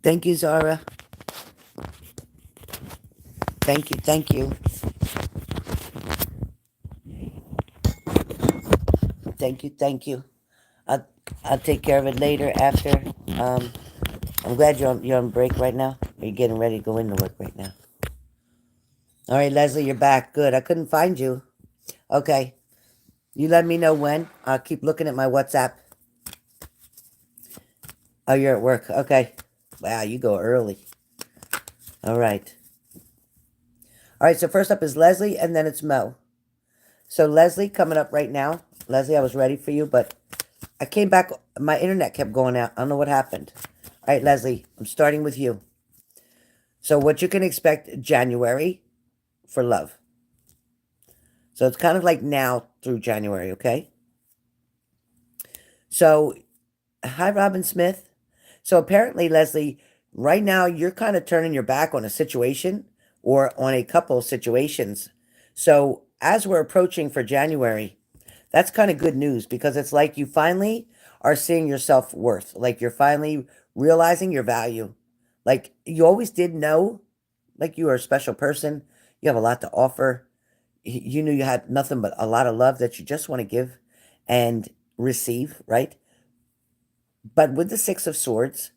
Thank you, Zara. Thank you. Thank you. Thank you. Thank you. I'll, I'll take care of it later after. Um, I'm glad you're on break right now. Are you getting ready to go into work right now? All right, Leslie, you're back. Good. I couldn't find you. Okay. You let me know when. I'll keep looking at my WhatsApp. Oh, you're at work. Okay. Wow, you go early. All right. All right, so first up is Leslie, and then it's Mo. So Leslie coming up right now. Leslie, I was ready for you, but I came back. My internet kept going out. I don't know what happened. All right, Leslie, I'm starting with you. So what you can expect January for love. So it's kind of like now through January, okay? So, hi, Robin Smith. So apparently, Leslie, right now you're kind of turning your back on a situation or on a couple situations. So as we're approaching for January, that's kind of good news because it's like you finally are seeing your self worth. Like you're finally realizing your value. Like you always did know, like you are a special person. You have a lot to offer. You knew you had nothing but a lot of love that you just want to give and receive, right? But with the Six of Swords,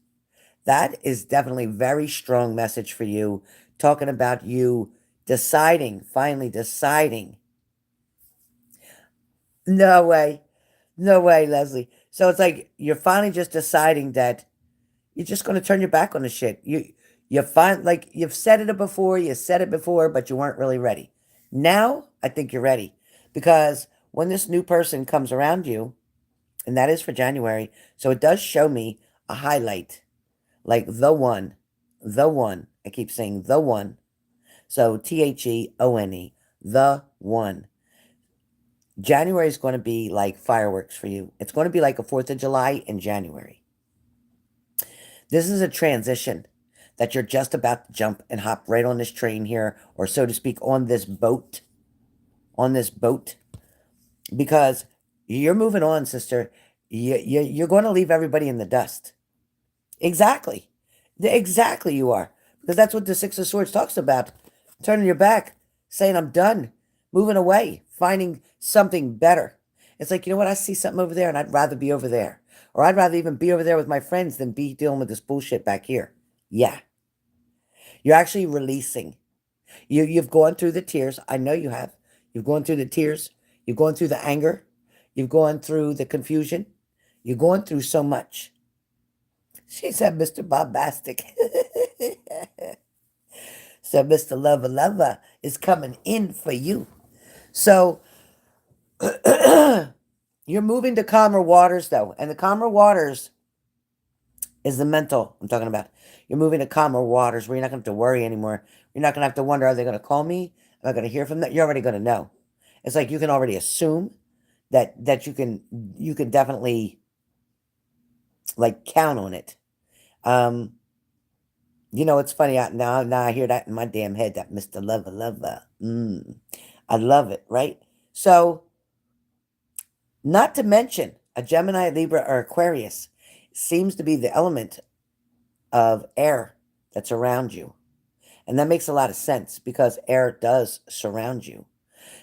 that is definitely very strong message for you, talking about you deciding, finally deciding. No way. No way, Leslie. So it's like you're finally just deciding that you're just going to turn your back on the shit. You find like you've said it before, you said it before, but you weren't really ready. Now, I think you're ready because when this new person comes around you, and that is for January, so it does show me a highlight like the one, the one. I keep saying the one. So THEONE, the one. January is going to be like fireworks for you. It's going to be like a 4th of July in January. This is a transition that you're just about to jump and hop right on this train here, or so to speak, on this boat, because you're moving on, sister. You're going to leave everybody in the dust. Exactly. Exactly, you are. Because that's what the Six of Swords talks about. Turning your back, saying, I'm done, moving away, finding something better. It's like, you know what? I see something over there and I'd rather be over there. Or I'd rather even be over there with my friends than be dealing with this bullshit back here. Yeah. You're actually releasing. You've gone through the tears. I know you have. You've gone through the tears. You've gone through the anger. You've gone through the confusion. You're going through so much. She said, Mr. Bombastic. So Mr. Lover Lover is coming in for you. So you're moving to calmer waters, though. And the calmer waters is the mental I'm talking about. You're moving to calmer waters where you're not going to have to worry anymore. You're not going to have to wonder, are they going to call me? Am I going to hear from them? You're already going to know. It's like you can already assume that you can definitely like count on it. Um, it's funny. Now I hear that in my damn head. That Mr. Lover Lover. I love it. Right. So, not to mention a Gemini, Libra, or Aquarius seems to be the element of air that's around you, and that makes a lot of sense because air does surround you.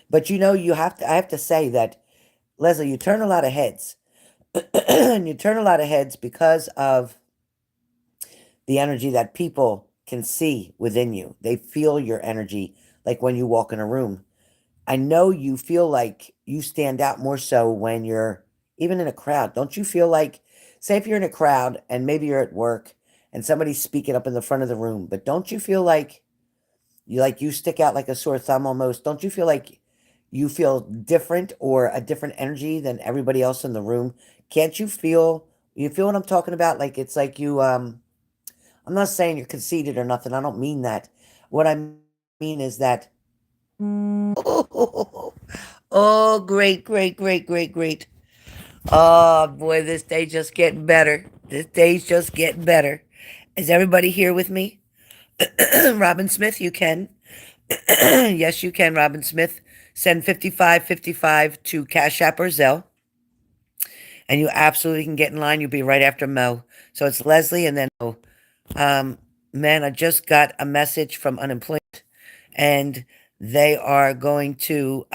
But you have to. I have to say that Leslie, you turn a lot of heads, and you turn a lot of heads because of the energy that people can see within you. They feel your energy like when you walk in a room. I know you feel like you stand out more so when you're even in a crowd. Don't you feel like, say, if you're in a crowd and maybe you're at work and somebody's speaking up in the front of the room, but don't you feel like you stick out like a sore thumb almost? Don't you feel like you feel different or a different energy than everybody else in the room? Can't you feel what I'm talking about? Like it's like I'm not saying you're conceited or nothing. I don't mean that. What I mean is that, oh, great, great, great, great, great. Oh, boy, this day just getting better. This day's just getting better. Is everybody here with me? Robin Smith, you can. Yes, you can, Robin Smith. Send 5555 to Cash App or Zelle. And you absolutely can get in line. You'll be right after Mo. So it's Leslie and then Mo. Um, man, I just got a message from unemployment, and they are going to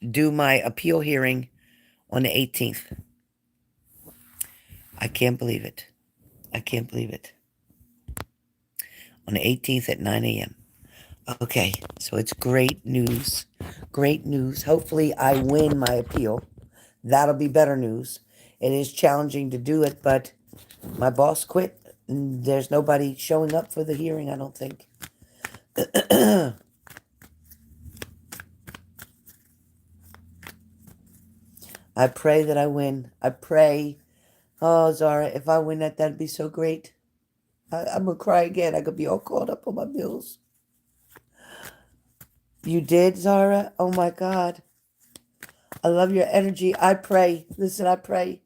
do my appeal hearing on the 18th. I can't believe it. I can't believe it. On the 18th at 9 a.m. Okay, so it's great news. Great news. Hopefully, I win my appeal. That'll be better news. It is challenging to do it, but my boss quit. And there's nobody showing up for the hearing, I don't think. I pray that I win. I pray. Oh, Zara, if I win that, that'd be so great. I'm going to cry again. I could be all caught up on my bills. You did, Zara? Oh, my God. I love your energy. I pray. Listen, I pray.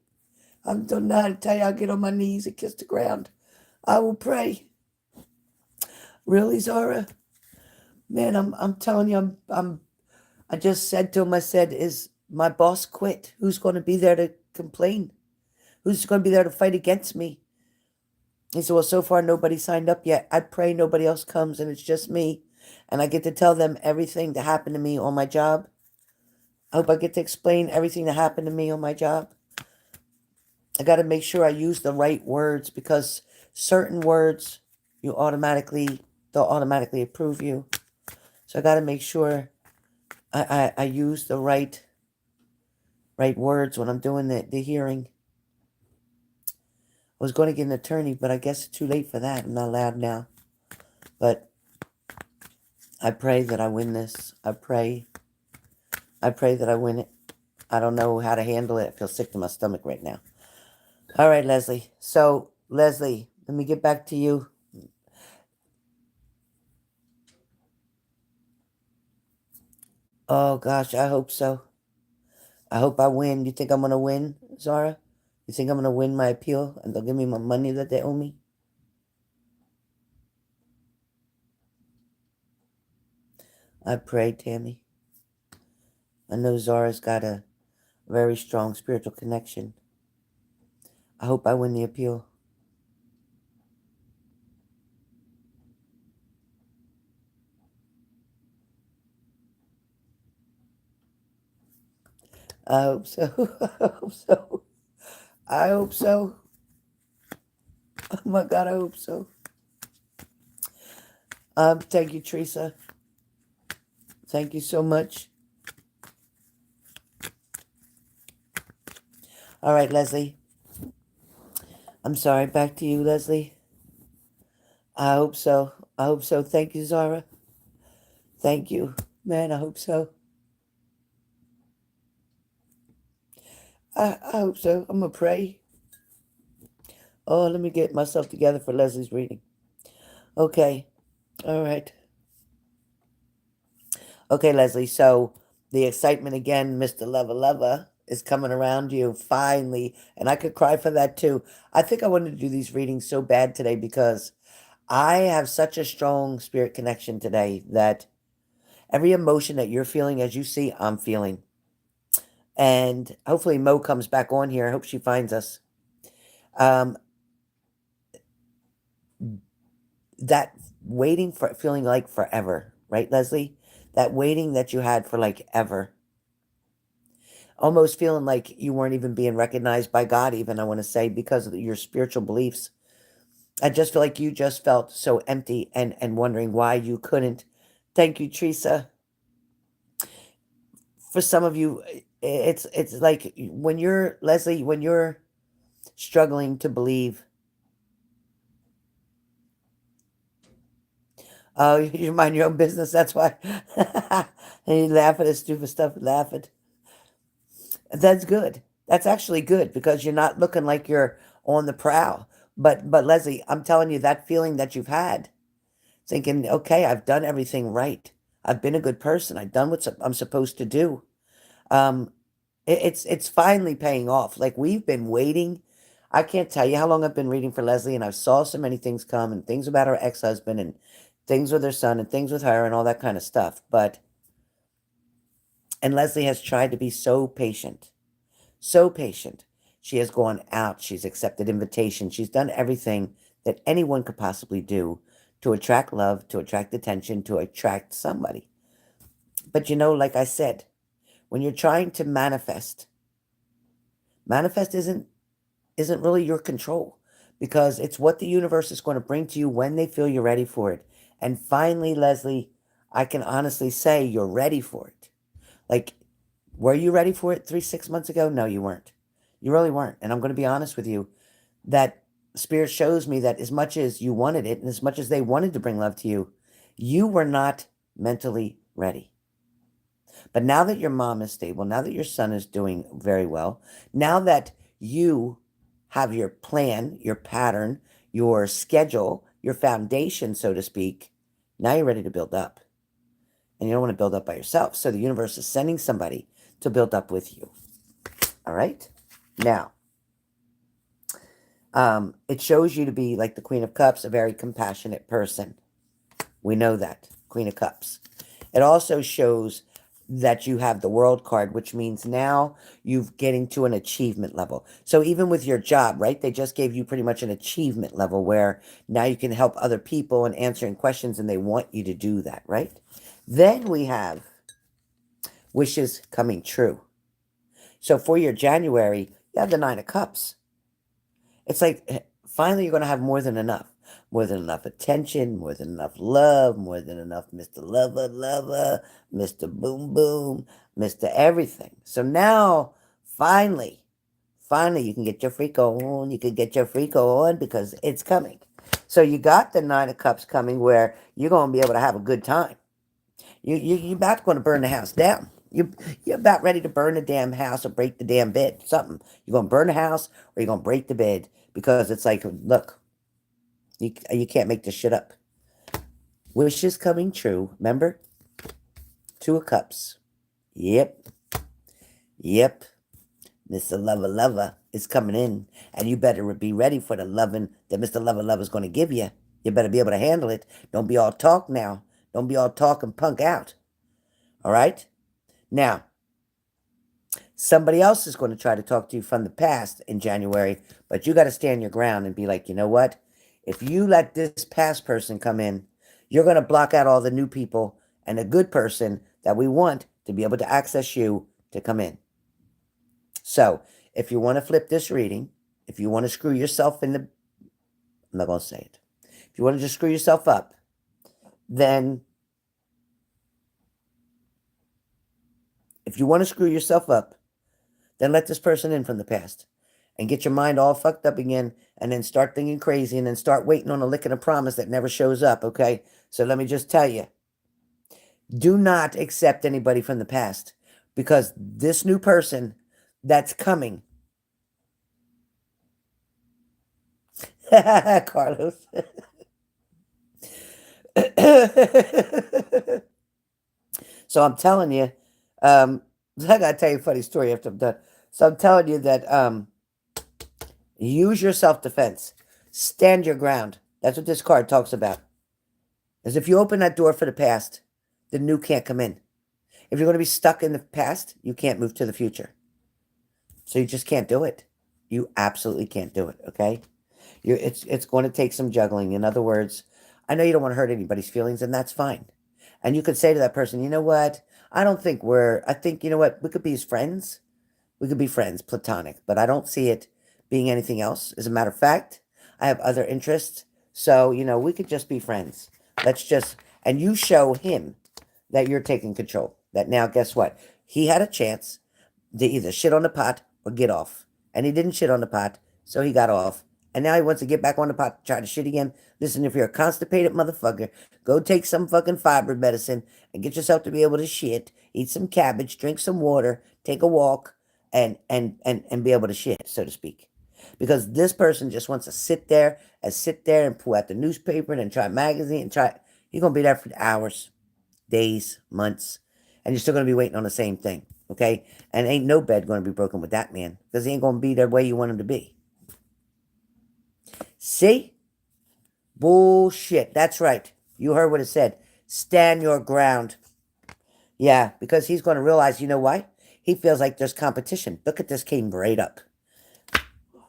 I don't know how to tell you. I'll get on my knees and kiss the ground. I will pray. Really, Zara? Man, I'm telling you, I just said to him, I said, is my boss quit? Who's going to be there to complain? Who's going to be there to fight against me? He said, well, so far nobody signed up yet. I pray nobody else comes and it's just me. And I get to tell them everything that happened to me on my job. I hope I get to explain everything that happened to me on my job. I got to make sure I use the right words, because certain words they'll automatically approve you. So I got to make sure I use the right words when I'm doing the hearing. I was going to get an attorney, but I guess it's too late for that. I'm not allowed now. But I pray that I win this. I pray that I win it. I don't know how to handle it. I feel sick to my stomach right now. All right, Leslie. So, Leslie, let me get back to you. Oh, gosh, I hope so. I hope I win. You think I'm going to win, Zara? You think I'm going to win my appeal and they'll give me my money that they owe me? I pray, Tammy. I know Zara's got a very strong spiritual connection. I hope I win the appeal. I hope so. I hope so. I hope so. Oh my God, I hope so. Thank you, Teresa. Thank you so much. All right, Leslie. I'm sorry. Back to you, Leslie. I hope so. I hope so. Thank you, Zara. Thank you. Man, I hope so. I hope so. I'm going to pray. Oh, let me get myself together for Leslie's reading. Okay. All right. Okay, Leslie. So the excitement again, Mr. Lover Lover, is coming around you finally. And I could cry for that too. I think I wanted to do these readings so bad today because I have such a strong spirit connection today that every emotion that you're feeling, as you see, I'm feeling. And hopefully Mo comes back on here. I hope she finds us. Um, that waiting for feeling like forever, right, Leslie? That waiting that you had for like ever. Almost feeling like you weren't even being recognized by God, even, I want to say, because of your spiritual beliefs. I just feel like you just felt so empty and wondering why you couldn't. Thank you, Teresa. For some of you, it's like when you're, Leslie, when you're struggling to believe. Oh, you mind your own business. That's why. And you laugh at this stupid stuff. Laugh at. That's good. That's actually good because you're not looking like you're on the prowl. But Leslie, I'm telling you that feeling that you've had, thinking, okay, I've done everything right. I've been a good person. I've done what I'm supposed to do. Um, it's finally paying off. Like we've been waiting. I can't tell you how long I've been reading for Leslie, and I saw so many things come, and things about her ex-husband, and things with her son, and things with her, and all that kind of stuff. And Leslie has tried to be so patient, so patient. She has gone out. She's accepted invitations. She's done everything that anyone could possibly do to attract love, to attract attention, to attract somebody. But like I said, when you're trying to manifest isn't really your control, because it's what the universe is going to bring to you when they feel you're ready for it. And finally, Leslie, I can honestly say you're ready for it. Like, were you ready for it 6 months ago? No, you weren't. You really weren't. And I'm going to be honest with you, that Spirit shows me that as much as you wanted it and as much as they wanted to bring love to you, you were not mentally ready. But now that your mom is stable, now that your son is doing very well, now that you have your plan, your pattern, your schedule, your foundation, so to speak, now you're ready to build up. And you don't want to build up by yourself. So the universe is sending somebody to build up with you. All right? Now, it shows you to be, like the Queen of Cups, a very compassionate person. We know that, Queen of Cups. It also shows that you have the World card, which means now you're getting to an achievement level. So even with your job, right, they just gave you pretty much an achievement level where now you can help other people and answering questions, and they want you to do that, right? Then we have wishes coming true. So for your January, you have the 9 of Cups. It's like finally you're going to have more than enough. More than enough attention, more than enough love, more than enough Mr. Lover, Mr. Boom Boom, Mr. Everything. So now, finally, you can get your freak on. You can get your freak on because it's coming. So you got the 9 of Cups coming where you're going to be able to have a good time. You're about going to burn the house down. You're about ready to burn the damn house or break the damn bed. Something. You're going to burn the house or you're going to break the bed because it's like, look, you can't make this shit up. Wishes coming true. Remember? 2 of Cups. Yep. Mr. Lover is coming in. And you better be ready for the loving that Mr. Lover is going to give you. You better be able to handle it. Don't be all talk now. Don't be all talk and punk out. All right? Now, somebody else is going to try to talk to you from the past in January, but you got to stand your ground and be like, you know what? If you let this past person come in, you're going to block out all the new people and a good person that we want to be able to access you to come in. So, if you want to flip this reading, if you want to screw yourself in the... I'm not going to say it. If you want to just screw yourself up, then... If you want to screw yourself up, then let this person in from the past and get your mind all fucked up again and then start thinking crazy and then start waiting on a lick and a promise that never shows up, okay? So let me just tell you, do not accept anybody from the past because this new person that's coming... Carlos. So I'm telling you, I gotta tell you a funny story after I'm done. So I'm telling you that use your self-defense. Stand your ground. That's what this card talks about. As if you open that door for the past, the new can't come in. If you're going to be stuck in the past, you can't move to the future. So you just can't do it. You absolutely can't do it, okay? It's going to take some juggling. In other words, I know you don't want to hurt anybody's feelings, and that's fine. And you could say to that person, you know what? I think, you know what? We could be friends. We could be friends, platonic, but I don't see it being anything else. As a matter of fact, I have other interests. So, we could just be friends. And you show him that you're taking control. That now, guess what? He had a chance to either shit on the pot or get off. And he didn't shit on the pot, so he got off. And now he wants to get back on the pot, try to shit again. Listen, if you're a constipated motherfucker, go take some fucking fiber medicine and get yourself to be able to shit. Eat some cabbage, drink some water, take a walk, and be able to shit, so to speak. Because this person just wants to sit there and pull out the newspaper and try a magazine and try. You're going to be there for hours, days, months, and you're still going to be waiting on the same thing, okay? And ain't no bed going to be broken with that man because he ain't going to be the way you want him to be. See? Bullshit. That's right. You heard what it said. Stand your ground. Yeah, because he's going to realize, you know why? He feels like there's competition. Look at this, came right up.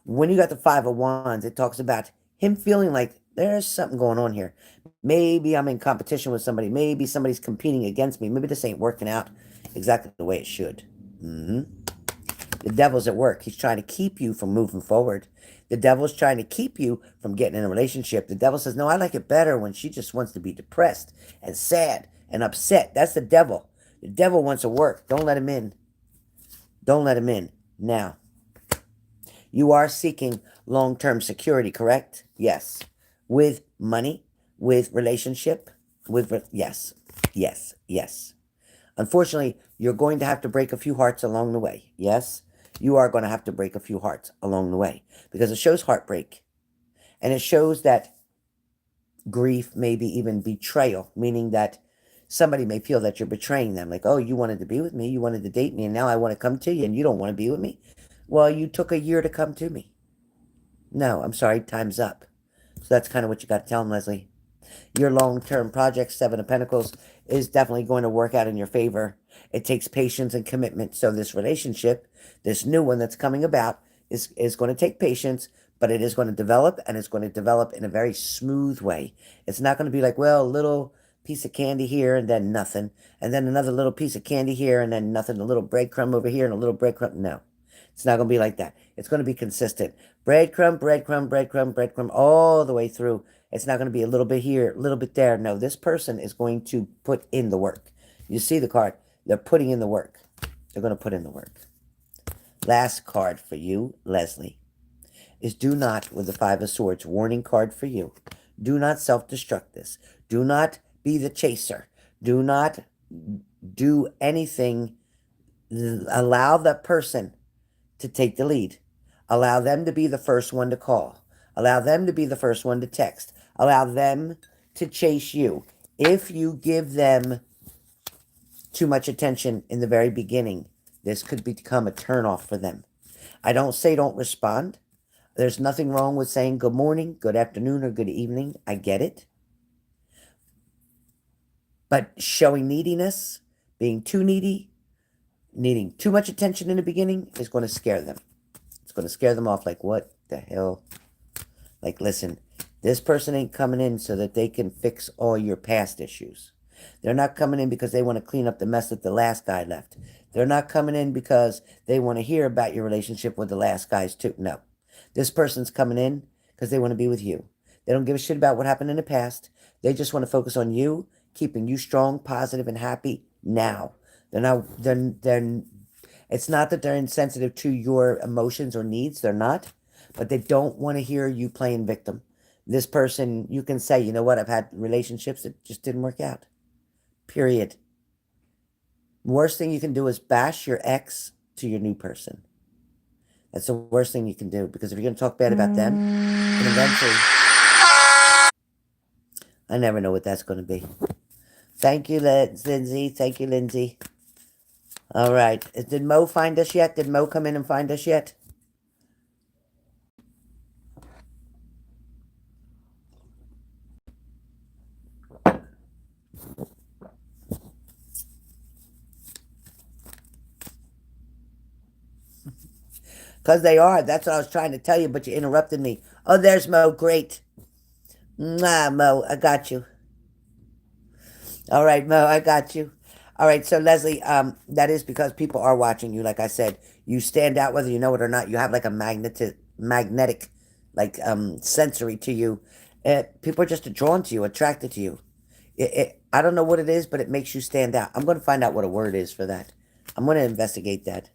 When you got the 5 of Wands, it talks about him feeling like there's something going on here. Maybe I'm in competition with somebody. Maybe somebody's competing against me. Maybe this ain't working out exactly the way it should. The devil's at work. He's trying to keep you from moving forward. The devil's trying to keep you from getting in a relationship. The devil says, no, I like it better when she just wants to be depressed and sad and upset. That's the devil. The devil wants to work. Don't let him in. Don't let him in. Now, you are seeking long-term security, correct? Yes. With money, with relationship, yes, yes, yes. Unfortunately, you're going to have to break a few hearts along the way. Yes, you are going to have to break a few hearts along the way because it shows heartbreak. And it shows that grief, maybe even betrayal, meaning that somebody may feel that you're betraying them. Like, oh, you wanted to be with me, you wanted to date me, and now I want to come to you and you don't want to be with me. Well, you took a year to come to me. No, I'm sorry, time's up. So that's kind of what you got to tell them, Leslie. Your long-term project, Seven of Pentacles, is definitely going to work out in your favor. It takes patience and commitment. So this relationship, this new one that's coming about, is going to take patience, but it is going to develop, and it's going to develop in a very smooth way. It's not going to be like, well, a little piece of candy here and then nothing, and then another little piece of candy here and then nothing, a little breadcrumb over here and a little breadcrumb. No, it's not going to be like that. It's going to be consistent. Breadcrumb, breadcrumb, breadcrumb, breadcrumb, all the way through. It's not going to be a little bit here, a little bit there. No, this person is going to put in the work. You see the card. They're putting in the work. They're going to put in the work. Last card for you, Leslie, is do not, with the Five of Swords, warning card for you. Do not self-destruct this. Do not be the chaser. Do not do anything. Allow that person to take the lead. Allow them to be the first one to call. Allow them to be the first one to text. Allow them to chase you. If you give them too much attention in the very beginning, this could become a turnoff for them. I don't say don't respond. There's nothing wrong with saying good morning, good afternoon, or good evening. I get it. But showing neediness, being too needy, needing too much attention in the beginning is going to scare them. It's going to scare them off like, what the hell? Like, listen, this person ain't coming in so that they can fix all your past issues. They're not coming in because they want to clean up the mess that the last guy left. They're not coming in because they want to hear about your relationship with the last guys too. No. This person's coming in because they want to be with you. They don't give a shit about what happened in the past. They just want to focus on you, keeping you strong, positive, and happy now. It's not that they're insensitive to your emotions or needs. They're not. But they don't want to hear you playing victim. This person, you can say, you know what, I've had relationships that just didn't work out. Period. Worst thing you can do is bash your ex to your new person. That's the worst thing you can do, because if you're going to talk bad about them, then eventually, I never know what that's going to be. Thank you, Lindsay. Thank you, Lindsay. All right. Did Mo find us yet? Did Mo come in and find us yet? Because they are. That's what I was trying to tell you, but you interrupted me. Oh, there's Mo. Great. Mwah, Mo. I got you. All right, Mo. I got you. All right. So, Leslie, that is because people are watching you. Like I said, you stand out whether you know it or not. You have like a magnetic, like, sensory to you. People are just drawn to you, attracted to you. I don't know what it is, but it makes you stand out. I'm going to find out what a word is for that. I'm going to investigate that.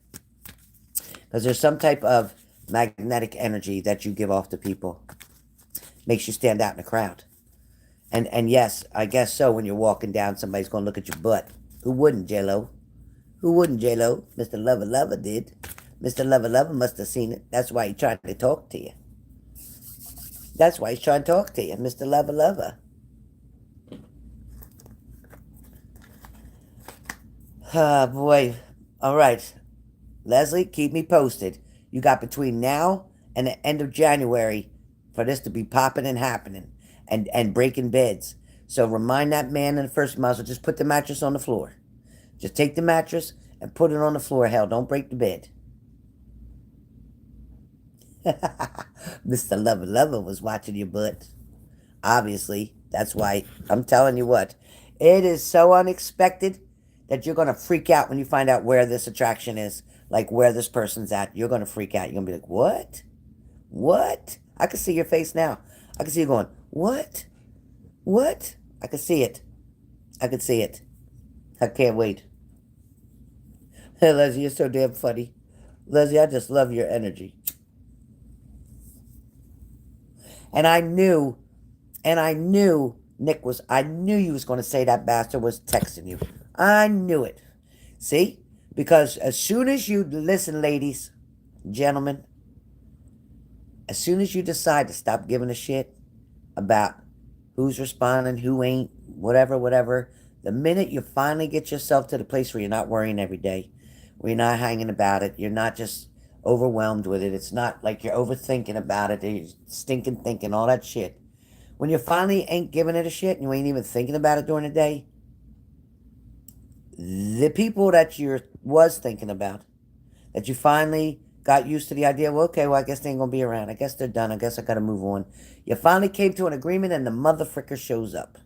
Because there's some type of magnetic energy that you give off to people. Makes you stand out in a crowd. And yes, I guess so. When you're walking down, somebody's going to look at your butt. Who wouldn't, J-Lo? Who wouldn't, J-Lo? Mr. Lover Lover did. Mr. Lover Lover must have seen it. That's why he tried to talk to you. That's why he's trying to talk to you, Mr. Lover Lover. Ah, boy. All right. Leslie, keep me posted. You got between now and the end of January for this to be popping and happening and breaking beds. So remind that man in the first muzzle, just put the mattress on the floor. Just take the mattress and put it on the floor. Hell, don't break the bed. Mr. Lover Lover was watching your butt. Obviously, that's why I'm telling you what. It is so unexpected that you're going to freak out when you find out where this attraction is, like where this person's at. You're going to freak out. You're going to be like, what? What? I can see your face now. I can see you going, what? What? I can see it. I can see it. I can't wait. Hey, Leslie, you're so damn funny. Leslie, I just love your energy. And I knew I knew you was going to say that bastard was texting you. I knew it. See? Because as soon as you, listen, ladies, gentlemen, as soon as you decide to stop giving a shit about who's responding, who ain't, whatever, whatever, the minute you finally get yourself to the place where you're not worrying every day, where you're not hanging about it, you're not just overwhelmed with it, it's not like you're overthinking about it, you're stinking thinking, all that shit. When you finally ain't giving it a shit and you ain't even thinking about it during the day, the people that you was thinking about, that you finally got used to the idea, well, okay, well, I guess they ain't gonna be around. I guess they're done. I guess I gotta move on. You finally came to an agreement and the motherfricker shows up.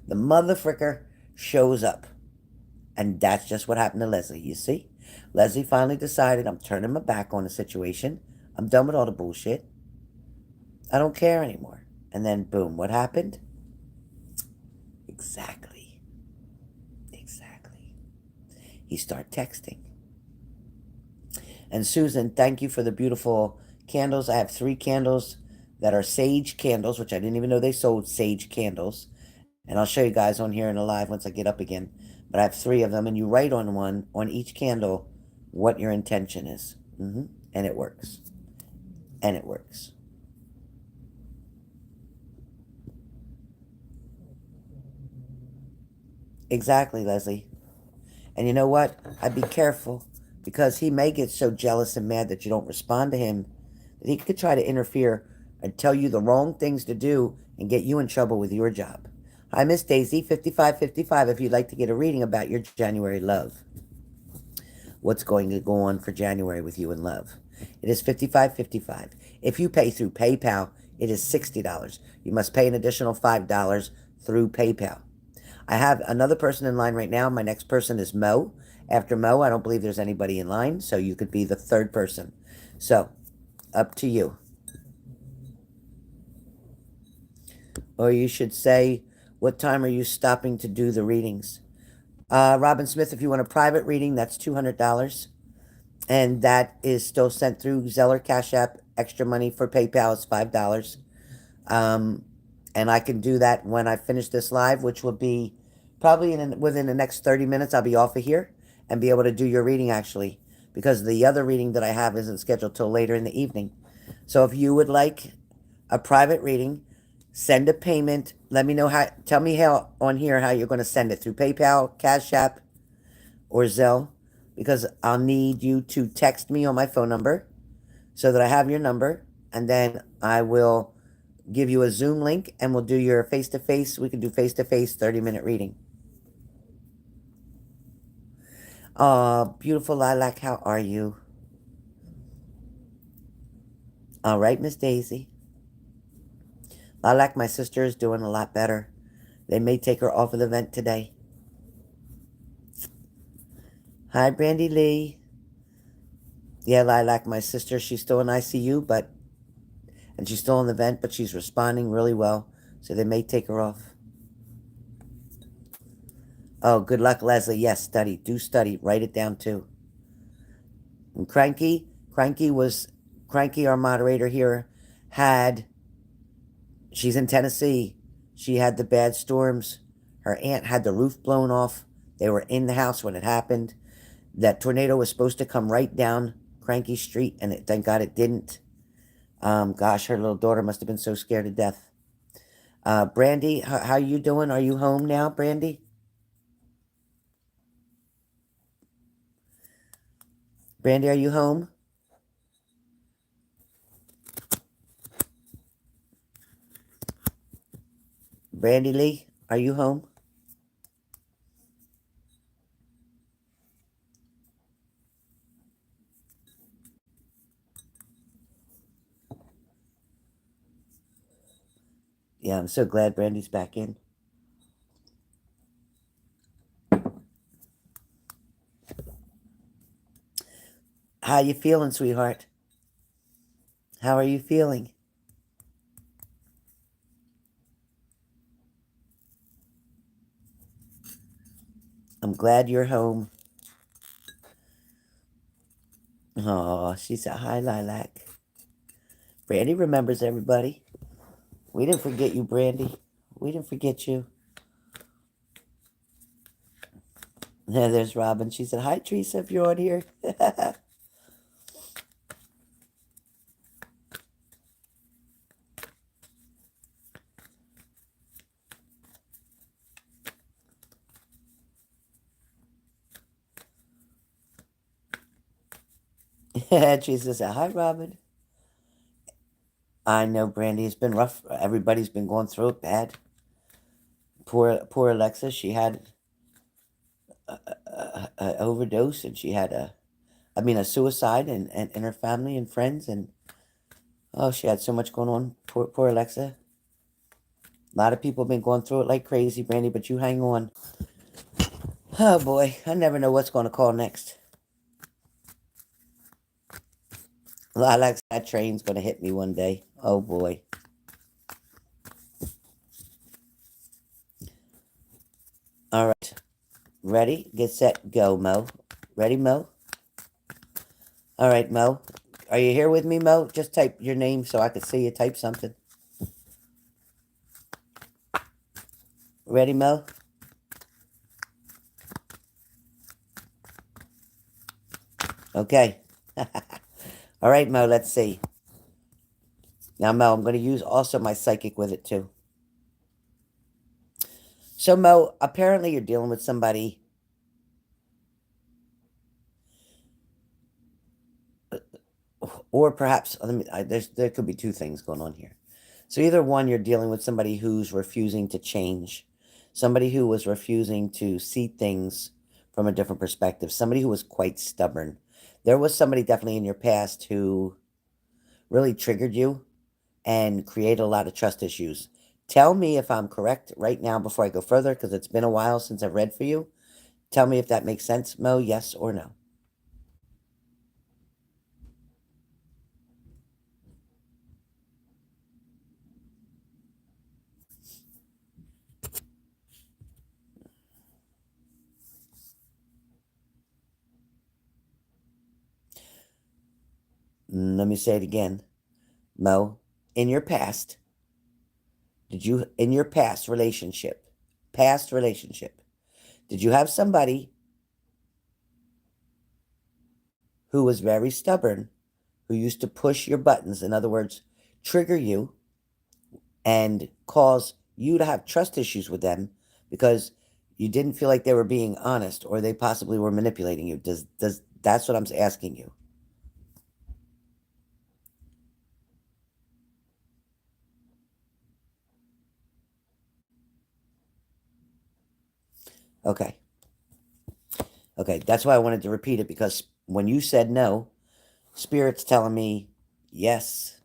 The motherfricker shows up. And that's just what happened to Leslie, you see? Leslie finally decided, I'm turning my back on the situation. I'm done with all the bullshit. I don't care anymore. And then, boom, what happened? Exactly. He started texting. And Susan, thank you for the beautiful candles. I have 3 candles that are sage candles, which I didn't even know they sold sage candles. And I'll show you guys on here in the live once I get up again. But I have 3 of them, and you write on each candle, what your intention is. And it works. And it works. Exactly, Leslie. And you know what? I'd be careful, because he may get so jealous and mad that you don't respond to him that he could try to interfere and tell you the wrong things to do and get you in trouble with your job. Hi, Miss Daisy, 5555, if you'd like to get a reading about your January love. What's going to go on for January with you in love? It is 5555. If you pay through PayPal, it is $60. You must pay an additional $5 through PayPal. I have another person in line right now. My next person is Mo. After Mo, I don't believe there's anybody in line, so you could be the 3rd person. So, up to you. Or you should say, what time are you stopping to do the readings? Robin Smith, if you want a private reading, that's $200. And that is still sent through Zeller, Cash App. Extra money for PayPal is $5. And I can do that when I finish this live, which will be probably within the next 30 minutes. I'll be off of here and be able to do your reading, actually, because the other reading that I have isn't scheduled till later in the evening. So if you would like a private reading, send a payment. Let me know how. Tell me how on here how you're going to send it, through PayPal, Cash App, or Zelle, because I'll need you to text me on my phone number so that I have your number, and then I will give you a Zoom link and we'll do your face-to-face. We can do face-to-face 30-minute reading. Oh, beautiful Lilac, how are you? All right, Miss Daisy. Lilac, my sister is doing a lot better. They may take her off of the vent today. Hi, Brandy Lee. Yeah, Lilac, my sister, she's still in ICU, and she's still in the vent, but she's responding really well, so they may take her off. Oh, good luck, Leslie. Yes, study. Do study. Write it down, too. And Cranky, our moderator here, she's in Tennessee. She had the bad storms. Her aunt had the roof blown off. They were in the house when it happened. That tornado was supposed to come right down Cranky Street, and thank God it didn't. Gosh, her little daughter must have been so scared to death. Brandy, how you doing? Are you home now, Brandy? Brandy, are you home? Brandy Lee, are you home? Yeah, I'm so glad Brandy's back in. How you feeling, sweetheart? How are you feeling? I'm glad you're home. Oh, she said hi, Lilac. Brandy remembers everybody. We didn't forget you, Brandy. We didn't forget you. Yeah, there's Robin. She said, hi, Teresa, if you're on here. Teresa said, hi, Robin. I know, Brandy. It's been rough. Everybody's been going through it bad. Poor Alexa. She had a overdose, and she had a suicide, and her family and friends, and oh, she had so much going on. Poor Alexa. A lot of people have been going through it like crazy, Brandy, but you hang on. Oh boy, I never know what's going to call next. Alexa, that train's going to hit me one day. Oh boy. All right. Ready? Get set, go, Mo. Ready, Mo? All right, Mo. Are you here with me, Mo? Just type your name so I can see you. Type something. Ready, Mo? Okay. All right, Mo, let's see. Now, Mo, I'm going to use also my psychic with it, too. So, Mo, apparently you're dealing with somebody, or perhaps, there could be two things going on here. So either one, you're dealing with somebody who's refusing to change, somebody who was refusing to see things from a different perspective, somebody who was quite stubborn. There was somebody definitely in your past who really triggered you and created a lot of trust issues. Tell me if I'm correct right now before I go further, because it's been a while since I've read for you. Tell me if that makes sense, Mo, yes or no. Let me say it again. Mo, in your past, in your past relationship, did you have somebody who was very stubborn, who used to push your buttons, in other words, trigger you and cause you to have trust issues with them because you didn't feel like they were being honest or they possibly were manipulating you? Does That's what I'm asking you. Okay. Okay, that's why I wanted to repeat it, because when you said no, spirit's telling me yes,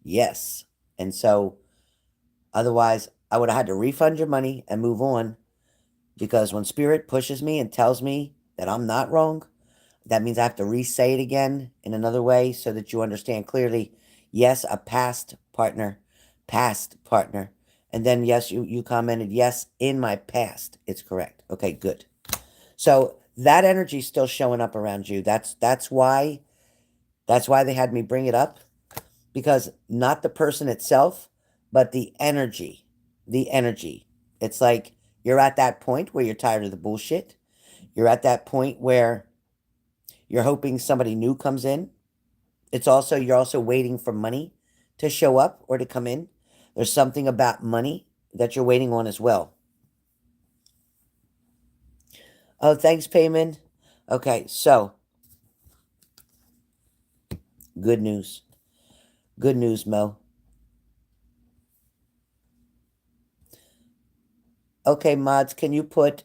yes. And so otherwise I would have had to refund your money and move on, because when spirit pushes me and tells me that I'm not wrong, that means I have to re-say it again in another way so that you understand clearly. Yes, a past partner. And then yes, you commented, yes, in my past. It's correct. Okay, good. So that energy's still showing up around you. That's why they had me bring it up, because not the person itself, but the energy. The energy. It's like you're at that point where you're tired of the bullshit. You're at that point where you're hoping somebody new comes in. You're also waiting for money to show up or to come in. There's something about money that you're waiting on as well. Oh, thanks, Payman. Okay, so good news. Good news, Mo. Okay, mods, can you put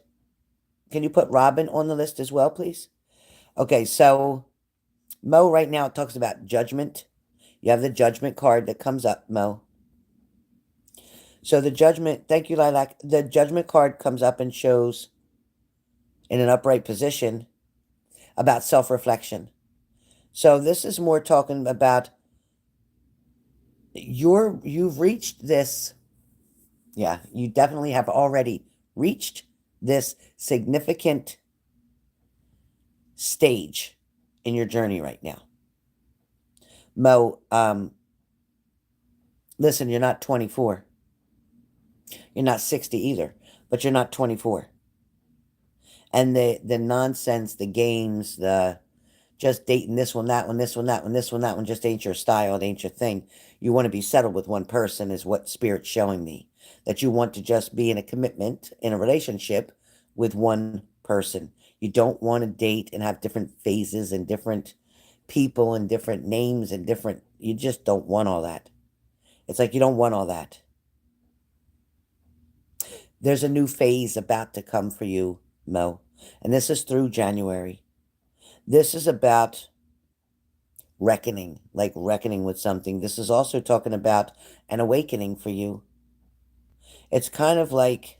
Robin on the list as well, please? Okay, so Mo, right now it talks about judgment. You have the judgment card that comes up, Mo. So the judgment, thank you, Lilac. The judgment card comes up and shows in an upright position about self-reflection. So this is more talking about you've reached this. Yeah, you definitely have already reached this significant stage in your journey right now. Mo, listen, you're not 24. You're not 60 either, but you're not 24. And the nonsense, the games, the just dating this one, that one, this one, that one, this one, that one, just ain't your style, it ain't your thing. You want to be settled with one person is what Spirit's showing me. That you want to just be in a commitment, in a relationship with one person. You don't want to date and have different phases and different people and different names and different, you just don't want all that. It's like you don't want all that. There's a new phase about to come for you, Mo. And this is through January. This is about reckoning, like reckoning with something. This is also talking about an awakening for you. It's kind of like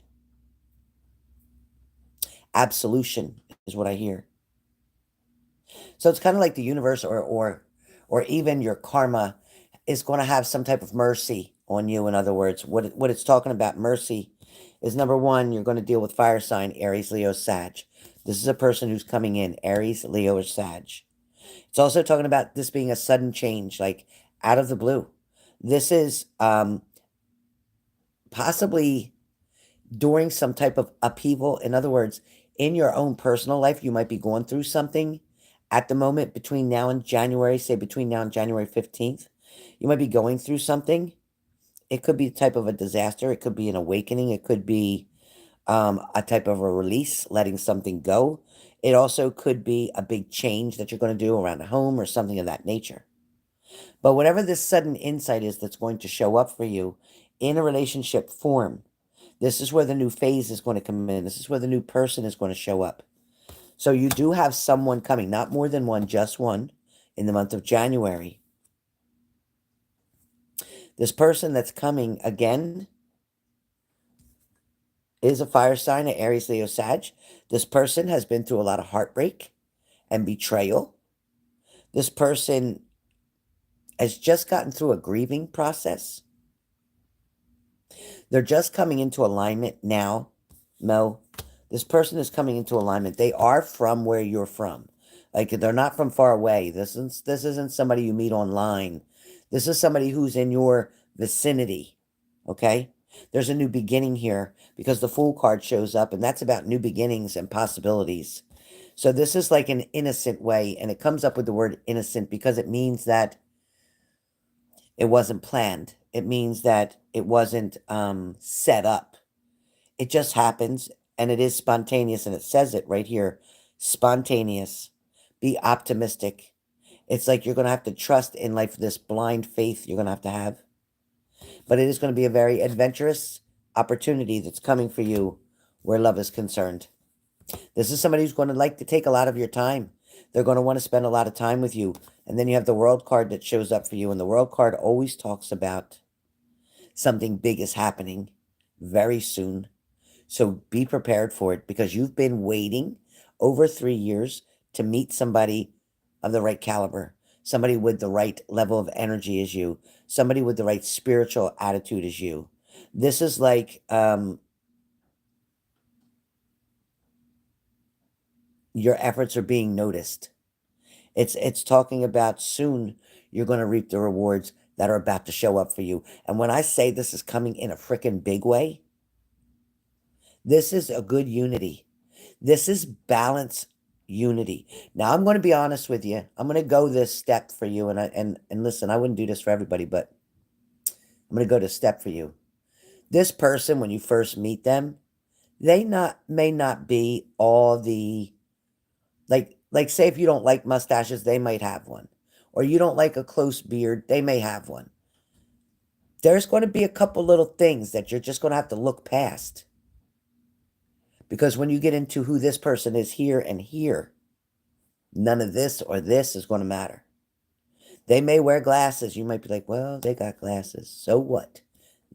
absolution is what I hear. So it's kind of like the universe or even your karma is going to have some type of mercy on you. In other words, what it's talking about mercy is number one, you're going to deal with fire sign Aries, Leo, Sag. This is a person who's coming in, Aries, Leo, or Sag. It's also talking about this being a sudden change, like out of the blue. This is possibly during some type of upheaval. In other words, in your own personal life, you might be going through something at the moment between now and January, say between now and January 15th. You might be going through something. It could be a type of a disaster. It could be an awakening. It could be a type of a release, letting something go. It also could be a big change that you're going to do around the home or something of that nature. But whatever this sudden insight is that's going to show up for you in a relationship form, this is where the new phase is going to come in. This is where the new person is going to show up. So you do have someone coming, not more than one, just one, in the month of January. This person that's coming again is a fire sign, of Aries, Leo, Sag. This person has been through a lot of heartbreak and betrayal. This person has just gotten through a grieving process. They're just coming into alignment now, Mo. This person is coming into alignment. They are from where you're from. Like, they're not from far away. This isn't somebody you meet online. This is somebody who's in your vicinity, okay? There's a new beginning here because the Fool card shows up, and that's about new beginnings and possibilities. So this is like an innocent way, and it comes up with the word innocent because it means that it wasn't planned. It means that it wasn't set up. It just happens, and it is spontaneous, and it says it right here. Spontaneous. Be optimistic. It's like you're going to have to trust in life, this blind faith you're going to have. But it is going to be a very adventurous opportunity that's coming for you where love is concerned. This is somebody who's going to like to take a lot of your time. They're going to want to spend a lot of time with you. And then you have the World card that shows up for you. And the World card always talks about something big is happening very soon. So be prepared for it because you've been waiting over 3 years to meet somebody of the right caliber, somebody with the right level of energy as you, somebody with the right spiritual attitude as you. This is like your efforts are being noticed. It's talking about soon you're going to reap the rewards that are about to show up for you. And when I say this is coming in a freaking big way, this is a good unity. This is balance unity. Now I'm going to be honest with you. I'm going to go this step for you, and listen, I wouldn't do this for everybody, but I'm going to go this step for you. This person, when you first meet them, they may not be all the like say if you don't like mustaches, they might have one. Or you don't like a close beard, they may have one. There's going to be a couple little things that you're just going to have to look past. Because when you get into who this person is here and here, none of this or this is going to matter. They may wear glasses. You might be like, well, they got glasses. So what?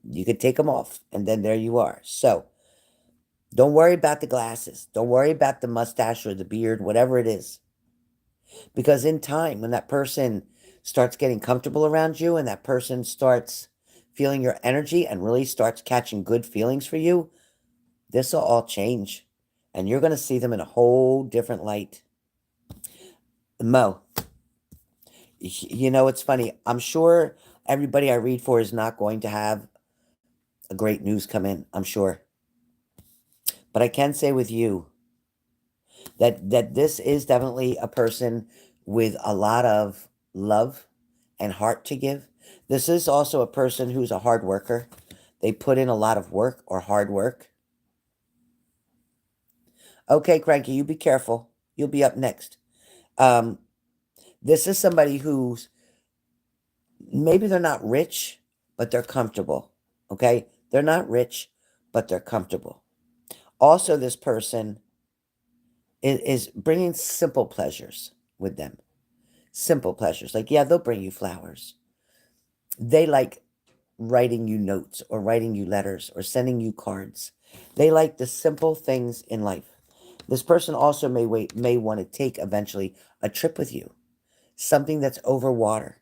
You could take them off, and then there you are. So don't worry about the glasses. Don't worry about the mustache or the beard, whatever it is. Because in time, when that person starts getting comfortable around you and that person starts feeling your energy and really starts catching good feelings for you, this will all change. And you're going to see them in a whole different light. Mo, you know, it's funny. I'm sure everybody I read for is not going to have a great news come in. I'm sure. But I can say with you that this is definitely a person with a lot of love and heart to give. This is also a person who's a hard worker. They put in a lot of work or hard work. Okay, Cranky, you be careful. You'll be up next. Um, this is somebody who's maybe they're not rich, but they're comfortable. Okay? They're not rich, but they're comfortable. Also, this person is bringing simple pleasures with them. Simple pleasures. Like, yeah, they'll bring you flowers. They like writing you notes or writing you letters or sending you cards. They like the simple things in life. This person also may want to take eventually a trip with you, something that's over water.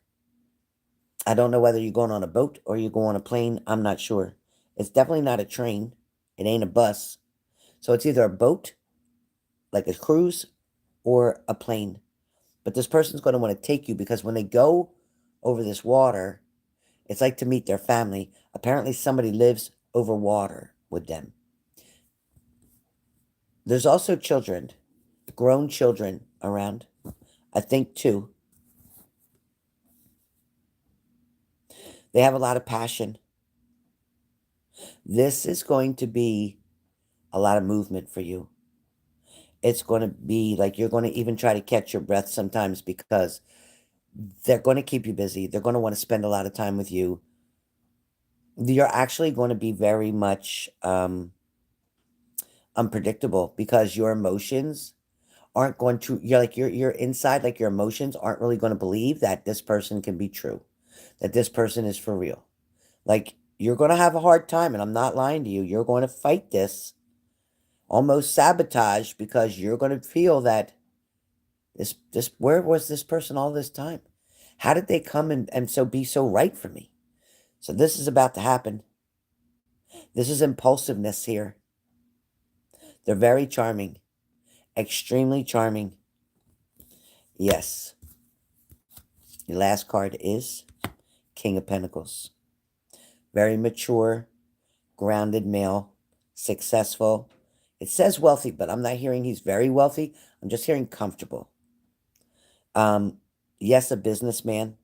I don't know whether you're going on a boat or you go on a plane. I'm not sure. It's definitely not a train. It ain't a bus. So it's either a boat, like a cruise, or a plane. But this person's going to want to take you because when they go over this water, it's like to meet their family. Apparently, somebody lives over water with them. There's also children, grown children around. I think two. They have a lot of passion. This is going to be a lot of movement for you. It's going to be like you're going to even try to catch your breath sometimes because they're going to keep you busy. They're going to want to spend a lot of time with you. You're actually going to be very much unpredictable because your emotions aren't going to you're inside, like your emotions aren't really going to believe that this person can be true, that this person is for real. Like you're going to have a hard time, and I'm not lying to you. You're going to fight this, almost sabotage, because you're going to feel that this where was this person all this time? How did they come and so be so right for me? So this is about to happen. This is impulsiveness here. They're very charming, extremely charming. Yes. Your last card is King of Pentacles. Very mature, grounded male, successful. It says wealthy, but I'm not hearing he's very wealthy. I'm just hearing comfortable. Yes, a businessman.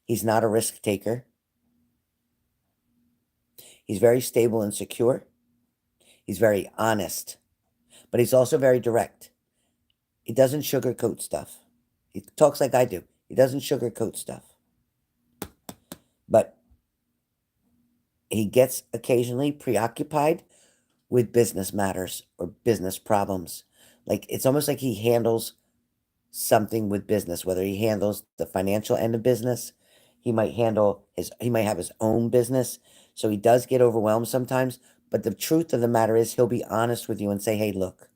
He's not a risk taker. He's very stable and secure. He's very honest, but he's also very direct. He doesn't sugarcoat stuff. He talks like I do. He doesn't sugarcoat stuff. But he gets occasionally preoccupied with business matters or business problems. Like it's almost like he handles something with business, whether he handles the financial end of business, he might have his own business. So he does get overwhelmed sometimes. But the truth of the matter is he'll be honest with you and say, hey, look,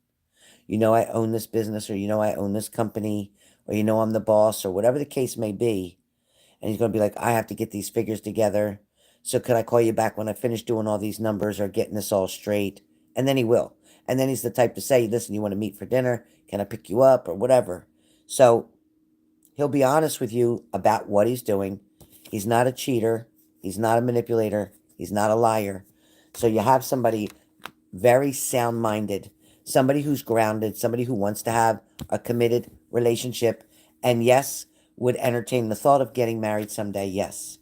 I own this business, or I own this company, or I'm the boss, or whatever the case may be. And he's going to be like, I have to get these figures together. So could I call you back when I finish doing all these numbers or getting this all straight? And then he will. And then he's the type to say, listen, you want to meet for dinner? Can I pick you up or whatever? So he'll be honest with you about what he's doing. He's not a cheater. He's not a manipulator. He's not a liar. So you have somebody very sound-minded, somebody who's grounded, somebody who wants to have a committed relationship, and yes, would entertain the thought of getting married someday. Yes.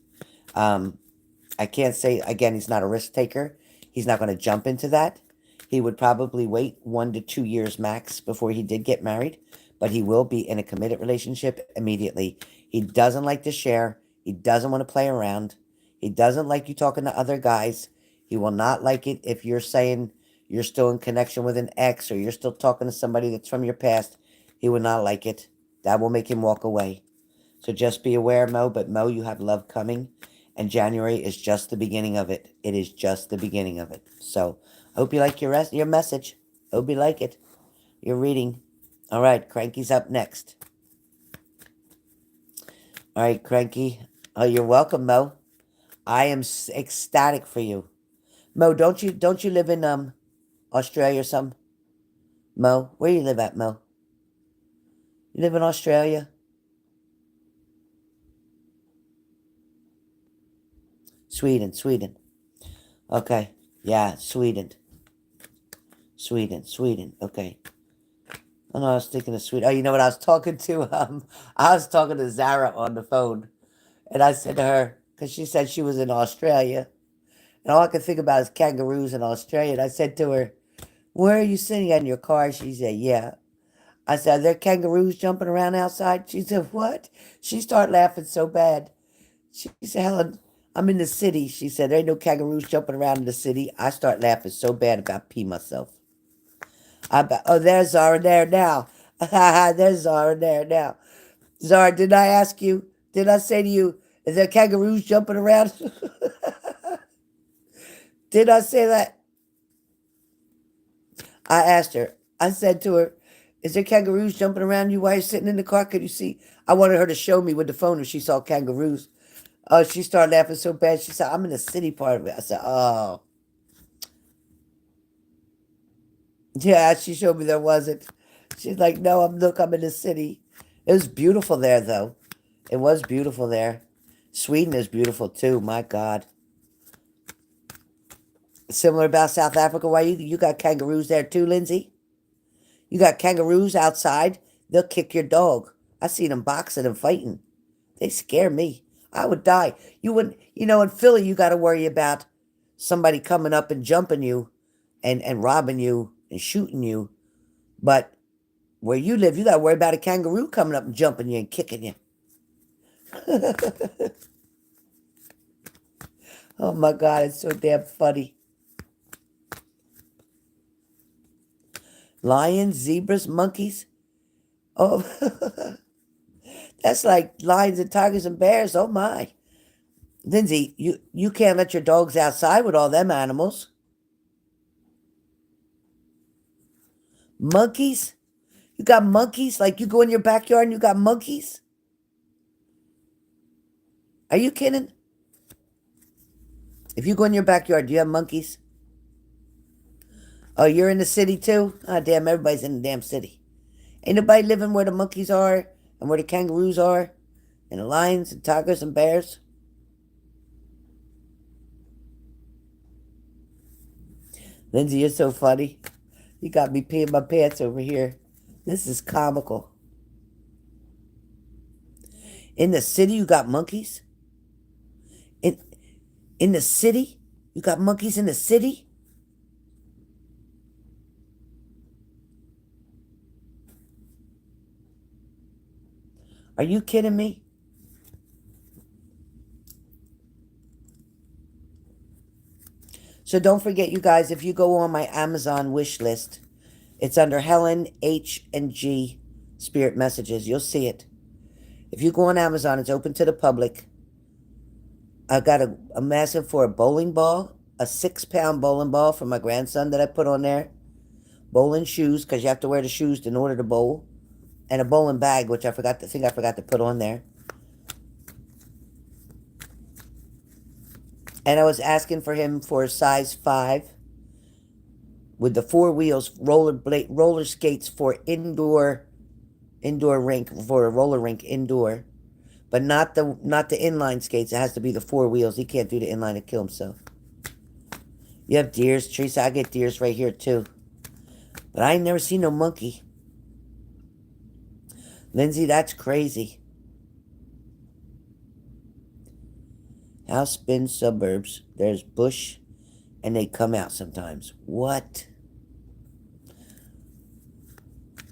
I can't say, again, he's not a risk taker. He's not going to jump into that. He would probably wait 1 to 2 years max before he did get married, but he will be in a committed relationship immediately. He doesn't like to share. He doesn't want to play around. He doesn't like you talking to other guys. He will not like it if you're saying you're still in connection with an ex or you're still talking to somebody that's from your past. He will not like it. That will make him walk away. So just be aware, Mo. But Mo, you have love coming. And January is just the beginning of it. It is just the beginning of it. So, hope you like your message. Hope you like it. Your reading. All right, Cranky's up next. All right, Cranky. Oh, you're welcome, Mo. I am ecstatic for you, Mo. Don't you live in Australia or something? Mo, where you live at, Mo? You live in Australia? Sweden. Okay. Yeah, Sweden. Okay. Oh no, I was thinking of Sweden. Oh, you know what? I was talking to I was talking to Zara on the phone, and I said to her because she said she was in Australia, and all I could think about is kangaroos in Australia. And I said to her, "Where are you sitting in your car?" She said, "Yeah." I said, "Are there kangaroos jumping around outside?" She said, "What?" She started laughing so bad. She said, "Helen, I'm in the city." She said, "There ain't no kangaroos jumping around in the city." I start laughing so bad about pee myself. Oh, there's Zara there now. There's Zara there now. Zara, did I ask you? Did I say to you, is there kangaroos jumping around? Did I say that? I asked her. I said to her, is there kangaroos jumping around you while you're sitting in the car? Could you see? I wanted her to show me with the phone if she saw kangaroos. Oh, she started laughing so bad. She said, I'm in the city part of it. I said, oh. Yeah, she showed me there wasn't. She's like, no, I'm in the city. It was beautiful there, though. It was beautiful there. Sweden is beautiful, too. My God. Similar about South Africa. Why you got kangaroos there, too, Lindsay? You got kangaroos outside. They'll kick your dog. I seen them boxing and fighting. They scare me. I would die. You wouldn't, in Philly, you got to worry about somebody coming up and jumping you and robbing you and shooting you. But where you live, you got to worry about a kangaroo coming up and jumping you and kicking you. Oh my God, it's so damn funny. Lions, zebras, monkeys. Oh, that's like lions and tigers and bears. Oh my. Lindsay, you can't let your dogs outside with all them animals. Monkeys? You got monkeys? Like you go in your backyard and you got monkeys? Are you kidding? If you go in your backyard, do you have monkeys? Oh, you're in the city too? Ah, damn, everybody's in the damn city. Ain't nobody living where the monkeys are and where the kangaroos are and the lions and tigers and bears? Lindsay, you're so funny. You got me peeing my pants over here. This is comical. In the city, you got monkeys? In in the city? You got monkeys in the city? Are you kidding me? So don't forget, you guys, if you go on my Amazon wish list, it's under Helen H and G Spirit Messages. You'll see it. If you go on Amazon, it's open to the public. I got I'm asking for a bowling ball, a 6-pound bowling ball for my grandson that I put on there. Bowling shoes, because you have to wear the shoes in order to bowl. And a bowling bag, which I forgot to put on there. And I was asking for him for a size 5 with the 4 wheels, roller skates for indoor rink, for a roller rink indoor, but not the inline skates. It has to be the 4 wheels. He can't do the inline to kill himself. You have deers, Teresa. I get deers right here too, but I ain't never seen no monkey. Lindsay, that's crazy. House Bin Suburbs. There's bush, and they come out sometimes. What?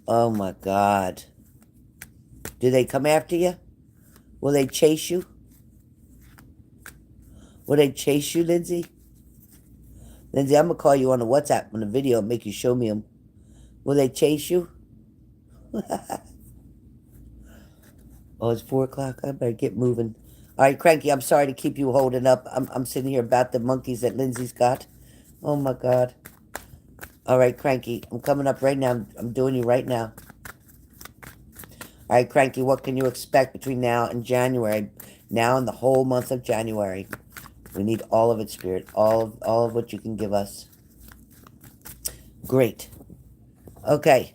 Oh my God. Do they come after you? Will they chase you? Will they chase you, Lindsay? Lindsay, I'm going to call you on the WhatsApp on the video and make you show me them. Will they chase you? Oh, it's 4 o'clock. I better get moving. All right, Cranky, I'm sorry to keep you holding up. I'm sitting here about the monkeys that Lindsay's got. Oh my God. All right, Cranky, I'm coming up right now. I'm doing you right now. All right, Cranky, what can you expect between now and January? Now and the whole month of January. We need all of it, Spirit. All of what you can give us. Great. Okay.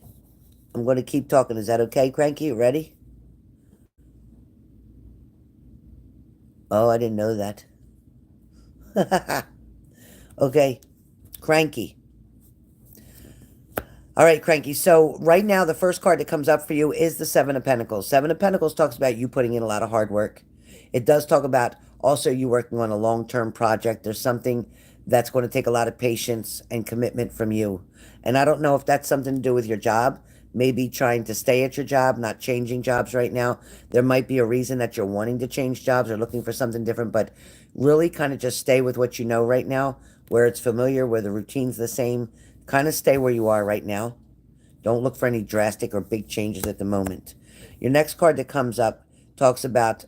I'm going to keep talking. Is that okay, Cranky? You ready? Oh, I didn't know that. Okay. Cranky. All right, Cranky. So right now, the first card that comes up for you is the Seven of Pentacles. Seven of Pentacles talks about you putting in a lot of hard work. It does talk about also you working on a long-term project. There's something that's going to take a lot of patience and commitment from you. And I don't know if that's something to do with your job. Maybe trying to stay at your job, not changing jobs right now. There might be a reason that you're wanting to change jobs or looking for something different, but really kind of just stay with what you know right now, where it's familiar, where the routine's the same. Kind of stay where you are right now. Don't look for any drastic or big changes at the moment. Your next card that comes up talks about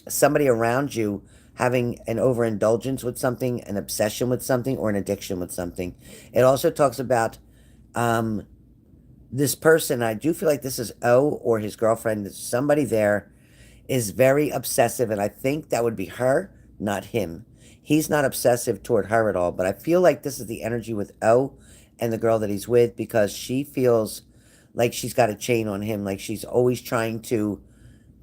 somebody around you having an overindulgence with something, an obsession with something, or an addiction with something. It also talks about um, this person. I do feel like this is O or his girlfriend. Somebody there is very obsessive, and I think that would be her, not him. He's not obsessive toward her at all, but I feel like this is the energy with O and the girl that he's with, because she feels like she's got a chain on him, like she's always trying to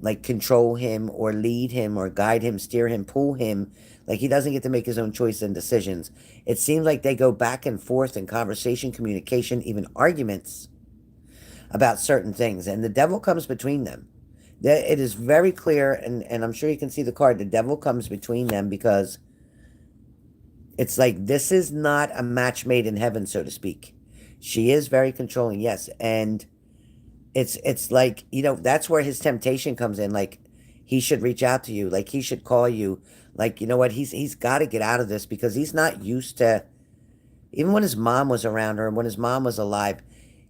like control him or lead him or guide him, steer him, pull him. Like he doesn't get to make his own choices and decisions. It seems like they go back and forth in conversation, communication, even arguments about certain things, and the devil comes between them. It is very clear, and I'm sure you can see the card. The devil comes between them because it's like this is not a match made in heaven, so to speak. She is very controlling, yes, and it's like, you know, that's where his temptation comes in. Like he should reach out to you, like he should call you, like, you know what, he's got to get out of this because he's not used to, even when his mom was around her and when his mom was alive,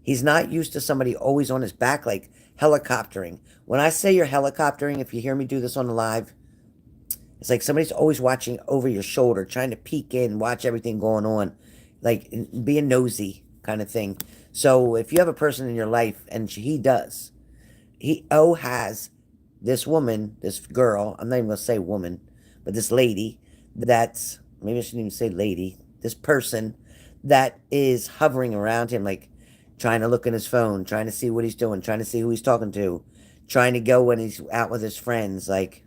he's not used to somebody always on his back, like helicoptering. When I say you're helicoptering, if you hear me do this on the live, it's like somebody's always watching over your shoulder, trying to peek in, watch everything going on, like being nosy kind of thing. So if you have a person in your life, and he does, he has this woman, this girl, I'm not even going to say woman, but this lady that's, maybe I shouldn't even say lady, this person that is hovering around him, like trying to look in his phone, trying to see what he's doing, trying to see who he's talking to, trying to go when he's out with his friends. Like,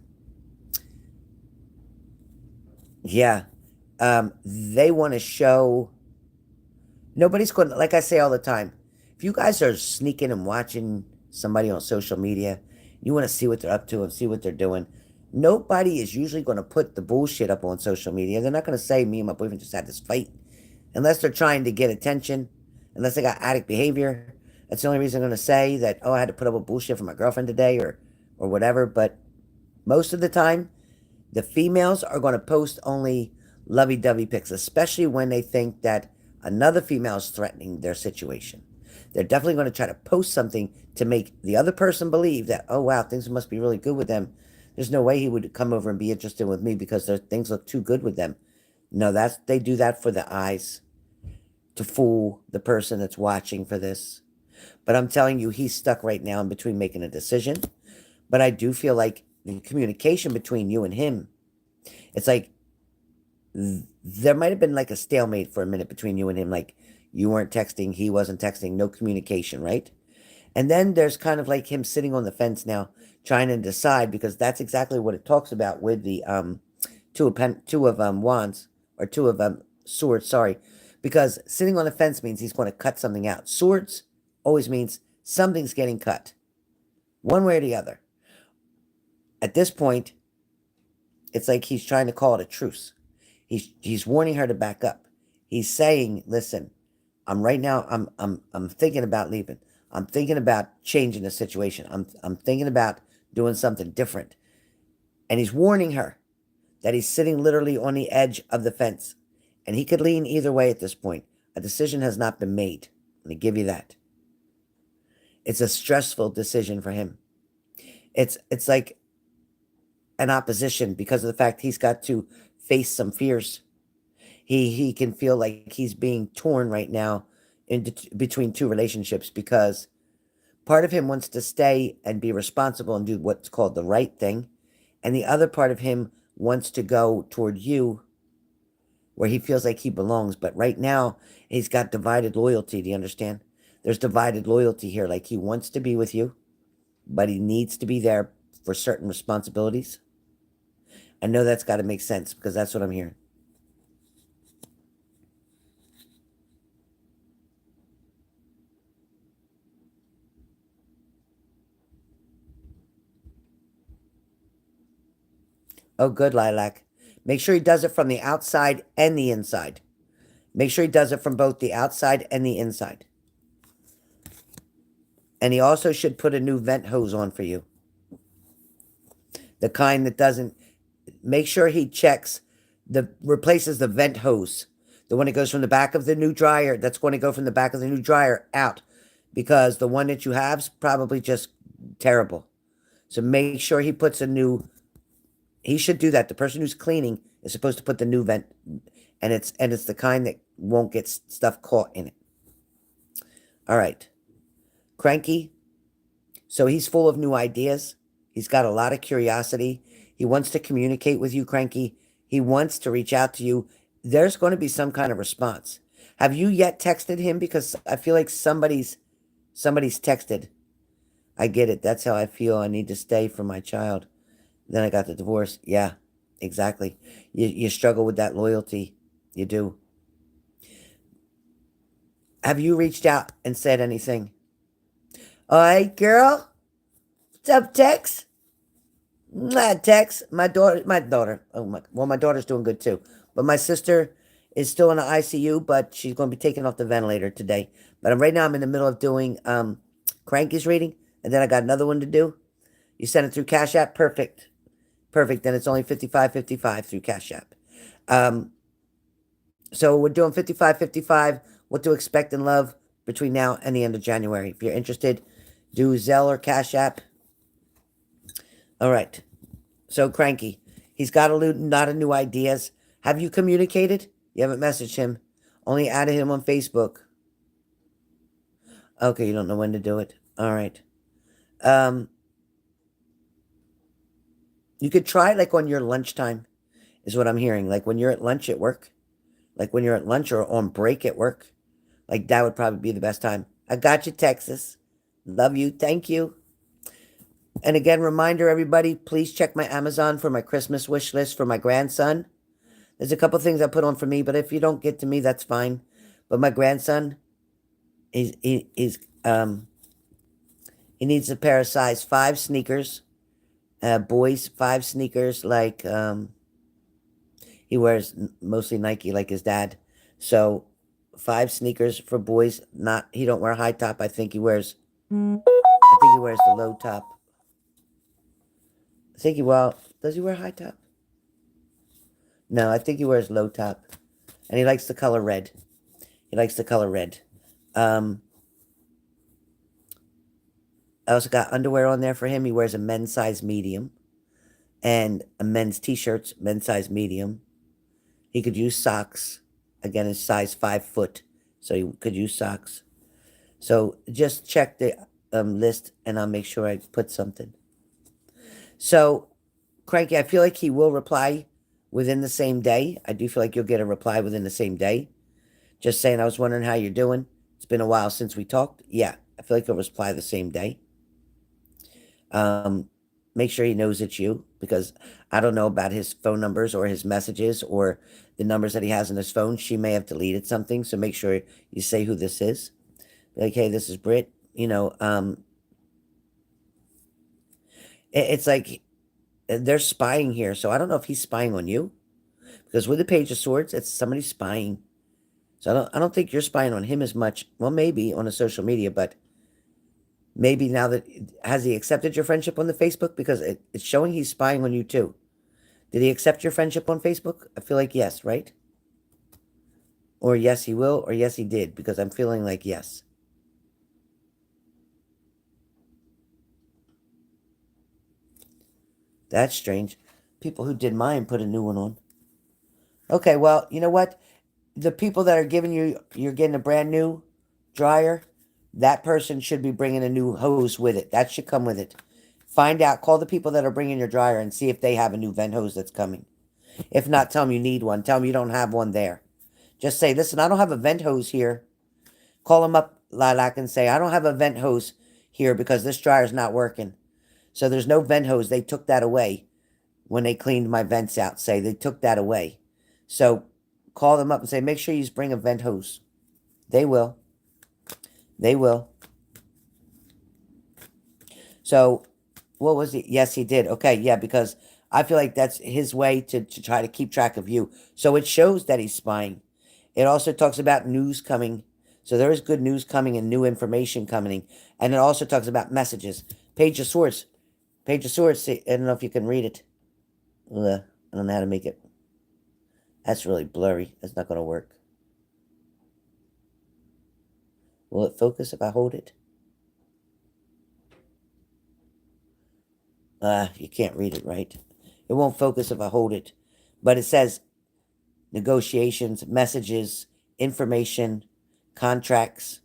yeah, they want to show. Nobody's going to, like I say all the time, if you guys are sneaking and watching somebody on social media, you want to see what they're up to and see what they're doing. Nobody is usually going to put the bullshit up on social media. They're not going to say, me and my boyfriend just had this fight. Unless they're trying to get attention, unless they got addict behavior. That's the only reason I'm going to say that, oh, I had to put up with bullshit for my girlfriend today, or whatever. But most of the time, the females are going to post only lovey-dovey pics, especially when they think that another female is threatening their situation. They're definitely going to try to post something to make the other person believe that, oh, wow, things must be really good with them. There's no way he would come over and be interested with me because things look too good with them. No, they do that for the eyes, to fool the person that's watching for this. But I'm telling you, he's stuck right now in between making a decision. But I do feel like the communication between you and him, it's like there might have been like a stalemate for a minute between you and him. Like you weren't texting, he wasn't texting, no communication, right? And then there's kind of like him sitting on the fence now, trying to decide, because that's exactly what it talks about with the two of wands, or two of swords, sorry. Because sitting on the fence means he's going to cut something out. Swords always means something's getting cut, one way or the other. At this point, it's like he's trying to call it a truce. He's warning her to back up. He's saying, "Listen, I'm thinking about leaving. I'm thinking about changing the situation. I'm thinking about doing something different." And he's warning her that he's sitting literally on the edge of the fence. And he could lean either way at this point. A decision has not been made. Let me give you that. It's a stressful decision for him. It's like an opposition because of the fact he's got to face some fears. He can feel like he's being torn right now between two relationships because part of him wants to stay and be responsible and do what's called the right thing, and the other part of him wants to go toward you where he feels like he belongs. But right now, he's got divided loyalty. Do you understand? There's divided loyalty here. Like he wants to be with you, but he needs to be there for certain responsibilities. I know that's got to make sense because that's what I'm hearing. Oh, good, Lilac. Make sure he does it from the outside and the inside. Make sure he does it from both the outside and the inside. And he also should put a new vent hose on for you. The kind that doesn't... Make sure he checks replaces the vent hose. The one that goes from the back of the new dryer, that's going to go from the back of the new dryer out. Because the one that you have is probably just terrible. So make sure he puts a new... He should do that. The person who's cleaning is supposed to put the new vent, and it's the kind that won't get stuff caught in it. All right. Cranky. So he's full of new ideas. He's got a lot of curiosity. He wants to communicate with you, Cranky. He wants to reach out to you. There's going to be some kind of response. Have you yet texted him? Because I feel like somebody's texted. I get it. That's how I feel. I need to stay for my child. Then I got the divorce. Yeah, exactly. You struggle with that loyalty. You do. Have you reached out and said anything? All right, girl. What's up, Tex? Tex. My daughter. Well, my daughter's doing good too. But my sister is still in the ICU, but she's going to be taken off the ventilator today. But right now I'm in the middle of doing Cranky's reading, and then I got another one to do. You send it through Cash App? Perfect. Perfect. Then it's only $55.55 through Cash App. So we're doing $55.55. What to expect in love between now and the end of January. If you're interested, do Zelle or Cash App. All right. So Cranky, he's got a lot of new ideas. Have you communicated? You haven't messaged him. Only added him on Facebook. Okay, you don't know when to do it. All right. You could try like on your lunchtime, is what I'm hearing. Like when you're at lunch at work. Like when you're at lunch or on break at work. Like that would probably be the best time. I got you, Texas. Love you. Thank you. And again, reminder, everybody, please check my Amazon for my Christmas wish list for my grandson. There's a couple things I put on for me, but if you don't get to me, that's fine. But my grandson, he needs a pair of size 5 sneakers. Boys, 5 sneakers, like, he wears mostly Nike like his dad. So 5 sneakers for boys. He don't wear high top. I think he wears the low top. Does he wear high top? No, I think he wears low top. And he likes the color red. I also got underwear on there for him. He wears a men's size medium. And a men's t-shirts, men's size medium. He could use socks. Again, his size 5 foot. So he could use socks. So just check the list and I'll make sure I put something. So, Cranky, I feel like he will reply within the same day. I do feel like you'll get a reply within the same day. Just saying, I was wondering how you're doing. It's been a while since we talked. Yeah, I feel like he'll reply the same day. Make sure he knows it's you because I don't know about his phone numbers or his messages or the numbers that he has on his phone. She may have deleted something, so make sure you say who this is. Like, hey, this is Britt. It's like they're spying here, so I don't know if he's spying on you because with the Page of Swords, it's somebody spying. So I don't think you're spying on him as much. Well, maybe on a social media, but maybe now that has he accepted your friendship on the Facebook because it's showing he's spying on you too. Did he accept your friendship on Facebook? I feel like yes, right? Or yes, he will, or yes, he did, because I'm feeling like yes. That's strange. People who did mine put a new one on. Okay, well, you know what? The people that are giving you're getting a brand new dryer, that person should be bringing a new hose with it. That should come with it. Find out, call the people that are bringing your dryer and see if they have a new vent hose that's coming. If not, tell them you need one. Tell them you don't have one there. Just say, listen, I don't have a vent hose here. Call them up, Lilac, and say, I don't have a vent hose here because this dryer's not working. So there's no vent hose. They took that away when they cleaned my vents out. Say, they took that away. So call them up and say, make sure you bring a vent hose. They will. They will. So, what was it? Yes, he did. Okay, yeah, because I feel like that's his way to try to keep track of you. So it shows that he's spying. It also talks about news coming. So there is good news coming and new information coming. And it also talks about messages. Page of Swords. Page of Swords. I don't know if you can read it. I don't know how to make it. That's really blurry. That's not going to work. Will it focus if I hold it? You can't read it, right? It won't focus if I hold it. But it says negotiations, messages, information, contracts,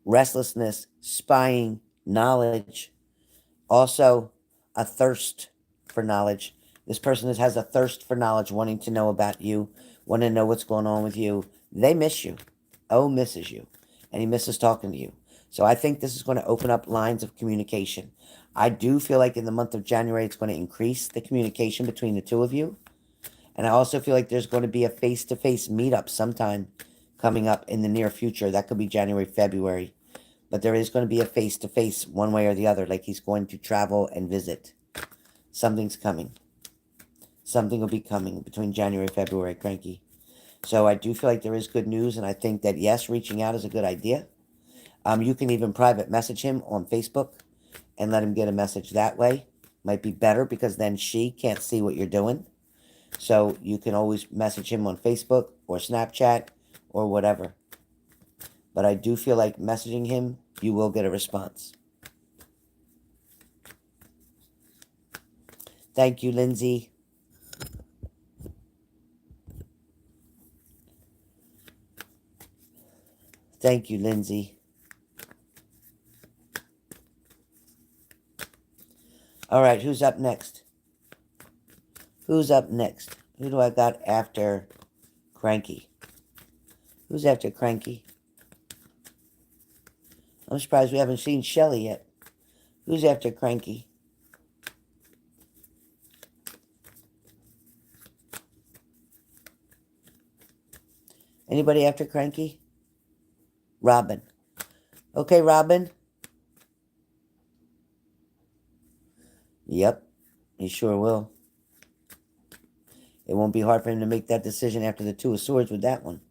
restlessness, spying, knowledge. Also, a thirst for knowledge. This person has a thirst for knowledge, wanting to know about you, wanting to know what's going on with you. They miss you. O misses you. And he misses talking to you. So I think this is going to open up lines of communication. I do feel like in the month of January, it's going to increase the communication between the two of you. And I also feel like there's going to be a face-to-face meetup sometime coming up in the near future. That could be January, February. But there is going to be a face-to-face one way or the other, like he's going to travel and visit. Something's coming. Something will be coming between January and February, Cranky. So I do feel like there is good news, and I think that, yes, reaching out is a good idea. You can even private message him on Facebook and let him get a message that way. Might be better because then she can't see what you're doing. So you can always message him on Facebook or Snapchat or whatever. But I do feel like messaging him, you will get a response. Thank you, Lindsay. Thank you, Lindsay. All right, who's up next? Who's up next? Who do I got after Cranky? Who's after Cranky? I'm surprised we haven't seen Shelly yet. Who's after Cranky? Anybody after Cranky? Robin. Okay, Robin. Yep, he sure will. It won't be hard for him to make that decision after the Two of Swords with that one.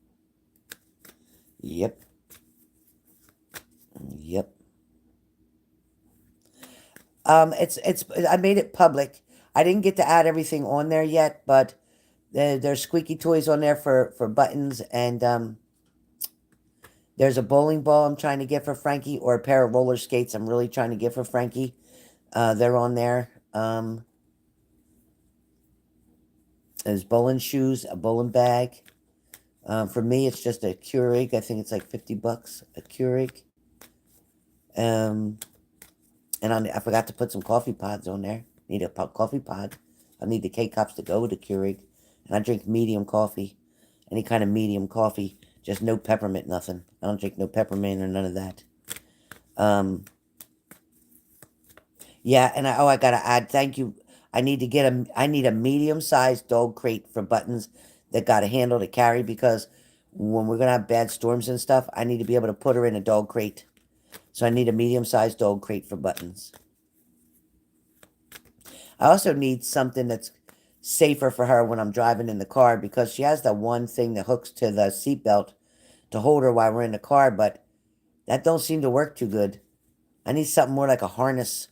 Yep. Yep. I made it public. I didn't get to add everything on there yet, but there's squeaky toys on there for buttons, and there's a bowling ball I'm trying to get for Frankie, or a pair of roller skates I'm really trying to get for Frankie. They're on there. There's bowling shoes, a bowling bag. For me, it's just a Keurig. I think it's like $50 a Keurig. And I forgot to put some coffee pods on there. Need a coffee pod. I need the K-Cups to go with the Keurig. And I drink medium coffee. Any kind of medium coffee. Just no peppermint, nothing. I don't drink no peppermint or none of that. Yeah, and I gotta add, thank you. I need a medium-sized dog crate for buttons that got a handle to carry, because when we're gonna have bad storms and stuff, I need to be able to put her in a dog crate. So I need a medium-sized dog crate for buttons. I also need something that's safer for her when I'm driving in the car, because she has that one thing that hooks to the seatbelt to hold her while we're in the car, but that don't seem to work too good. I need something more like a harness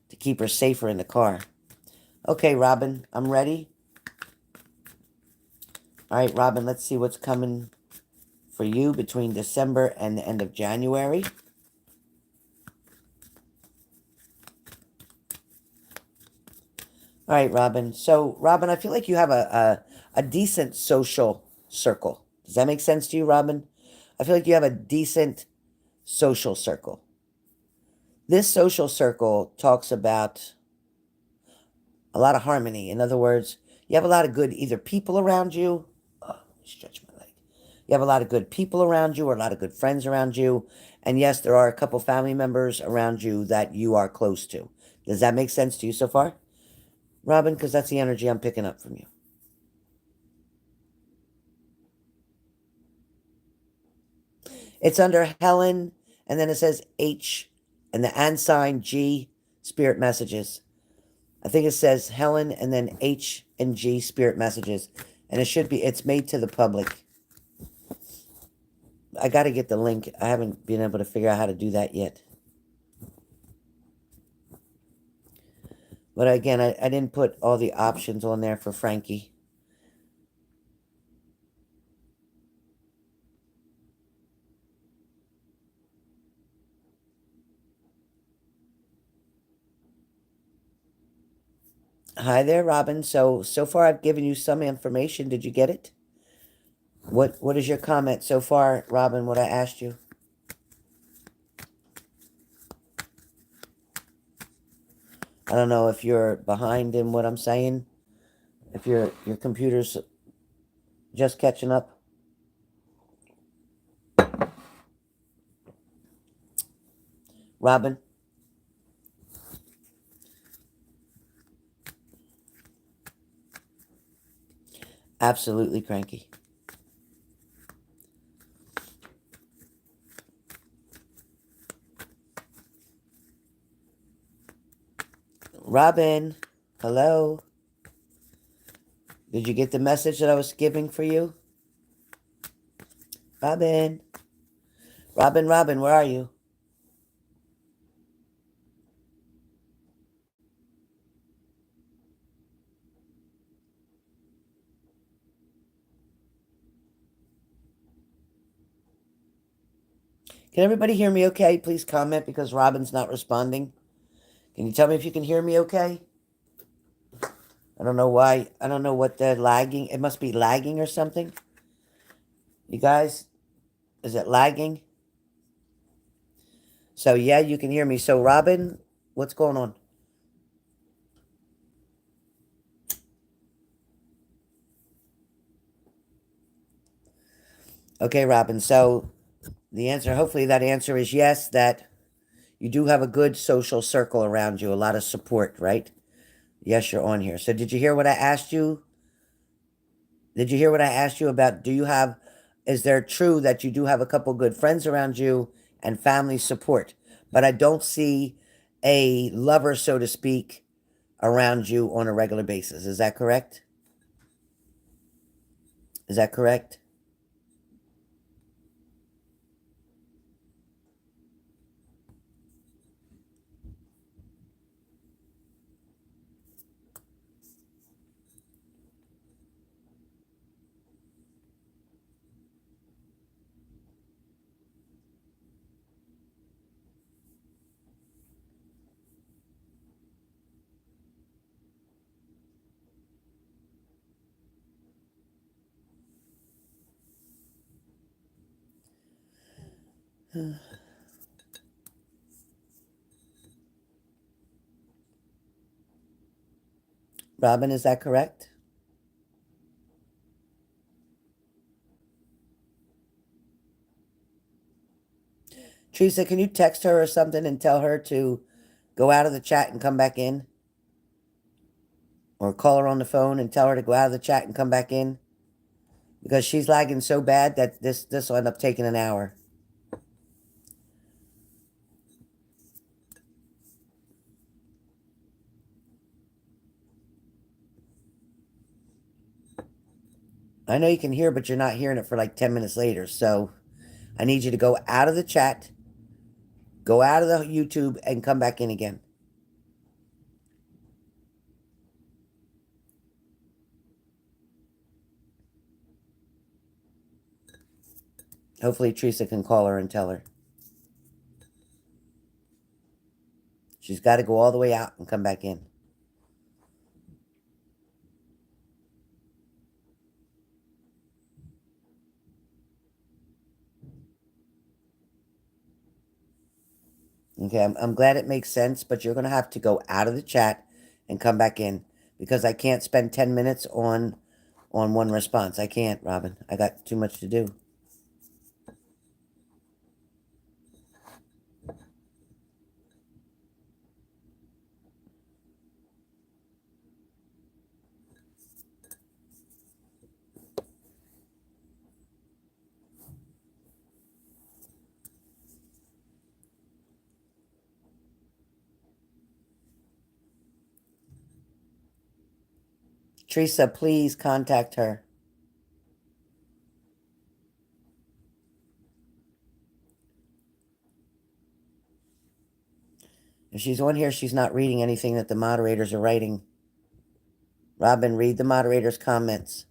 to keep her safer in the car. Okay, Robin, I'm ready. All right, Robin, let's see what's coming for you between December and the end of January. All right, Robin. So, Robin, I feel like you have a decent social circle. Does that make sense to you, Robin? I feel like you have a decent social circle. This social circle talks about a lot of harmony. In other words, you have a lot of good either people around you. Oh, stretch my leg. You have a lot of good people around you or a lot of good friends around you. And yes, there are a couple family members around you that you are close to. Does that make sense to you so far, Robin? Because that's the energy I'm picking up from you. It's under Helen, and then it says H, and the and sign G, spirit messages. I think it says Helen, and then H and G, spirit messages. And it should be, it's made to the public. I got to get the link. I haven't been able to figure out how to do that yet. But again, I didn't put all the options on there for Frankie. Hi there, Robin. So far I've given you some information. Did you get it? What is your comment so far, Robin, what I asked you? I don't know if you're behind in what I'm saying. If your computer's just catching up. Robin? Absolutely cranky. Robin, hello? Did you get the message that I was giving for you? Robin? Robin, where are you? Can everybody hear me okay? Please comment because Robin's not responding. Can you tell me if you can hear me okay? I don't know why. I don't know what the lagging. It must be lagging or something. You guys, is it lagging? So yeah, you can hear me. So Robin, what's going on? Okay, Robin. So the answer, hopefully that answer is yes, that you do have a good social circle around you, a lot of support, right? Yes, you're on here. So did you hear what I asked you? Did you hear what I asked you about? Is there true that you do have a couple good friends around you and family support? But I don't see a lover, so to speak, around you on a regular basis. Is that correct? Is that correct? Robin, is that correct? Teresa, can you text her or something and tell her to go out of the chat and come back in? Or call her on the phone and tell her to go out of the chat and come back in? Because she's lagging so bad that this will end up taking an hour. I know you can hear, but you're not hearing it for like 10 minutes later. So I need you to go out of the chat, go out of the YouTube, and come back in again. Hopefully, Teresa can call her and tell her. She's got to go all the way out and come back in. Okay, I'm glad it makes sense, but you're going to have to go out of the chat and come back in because I can't spend 10 minutes on one response. I can't, Robin. I got too much to do. Teresa, please contact her. If she's on here, she's not reading anything that the moderators are writing. Robin, read the moderators' comments.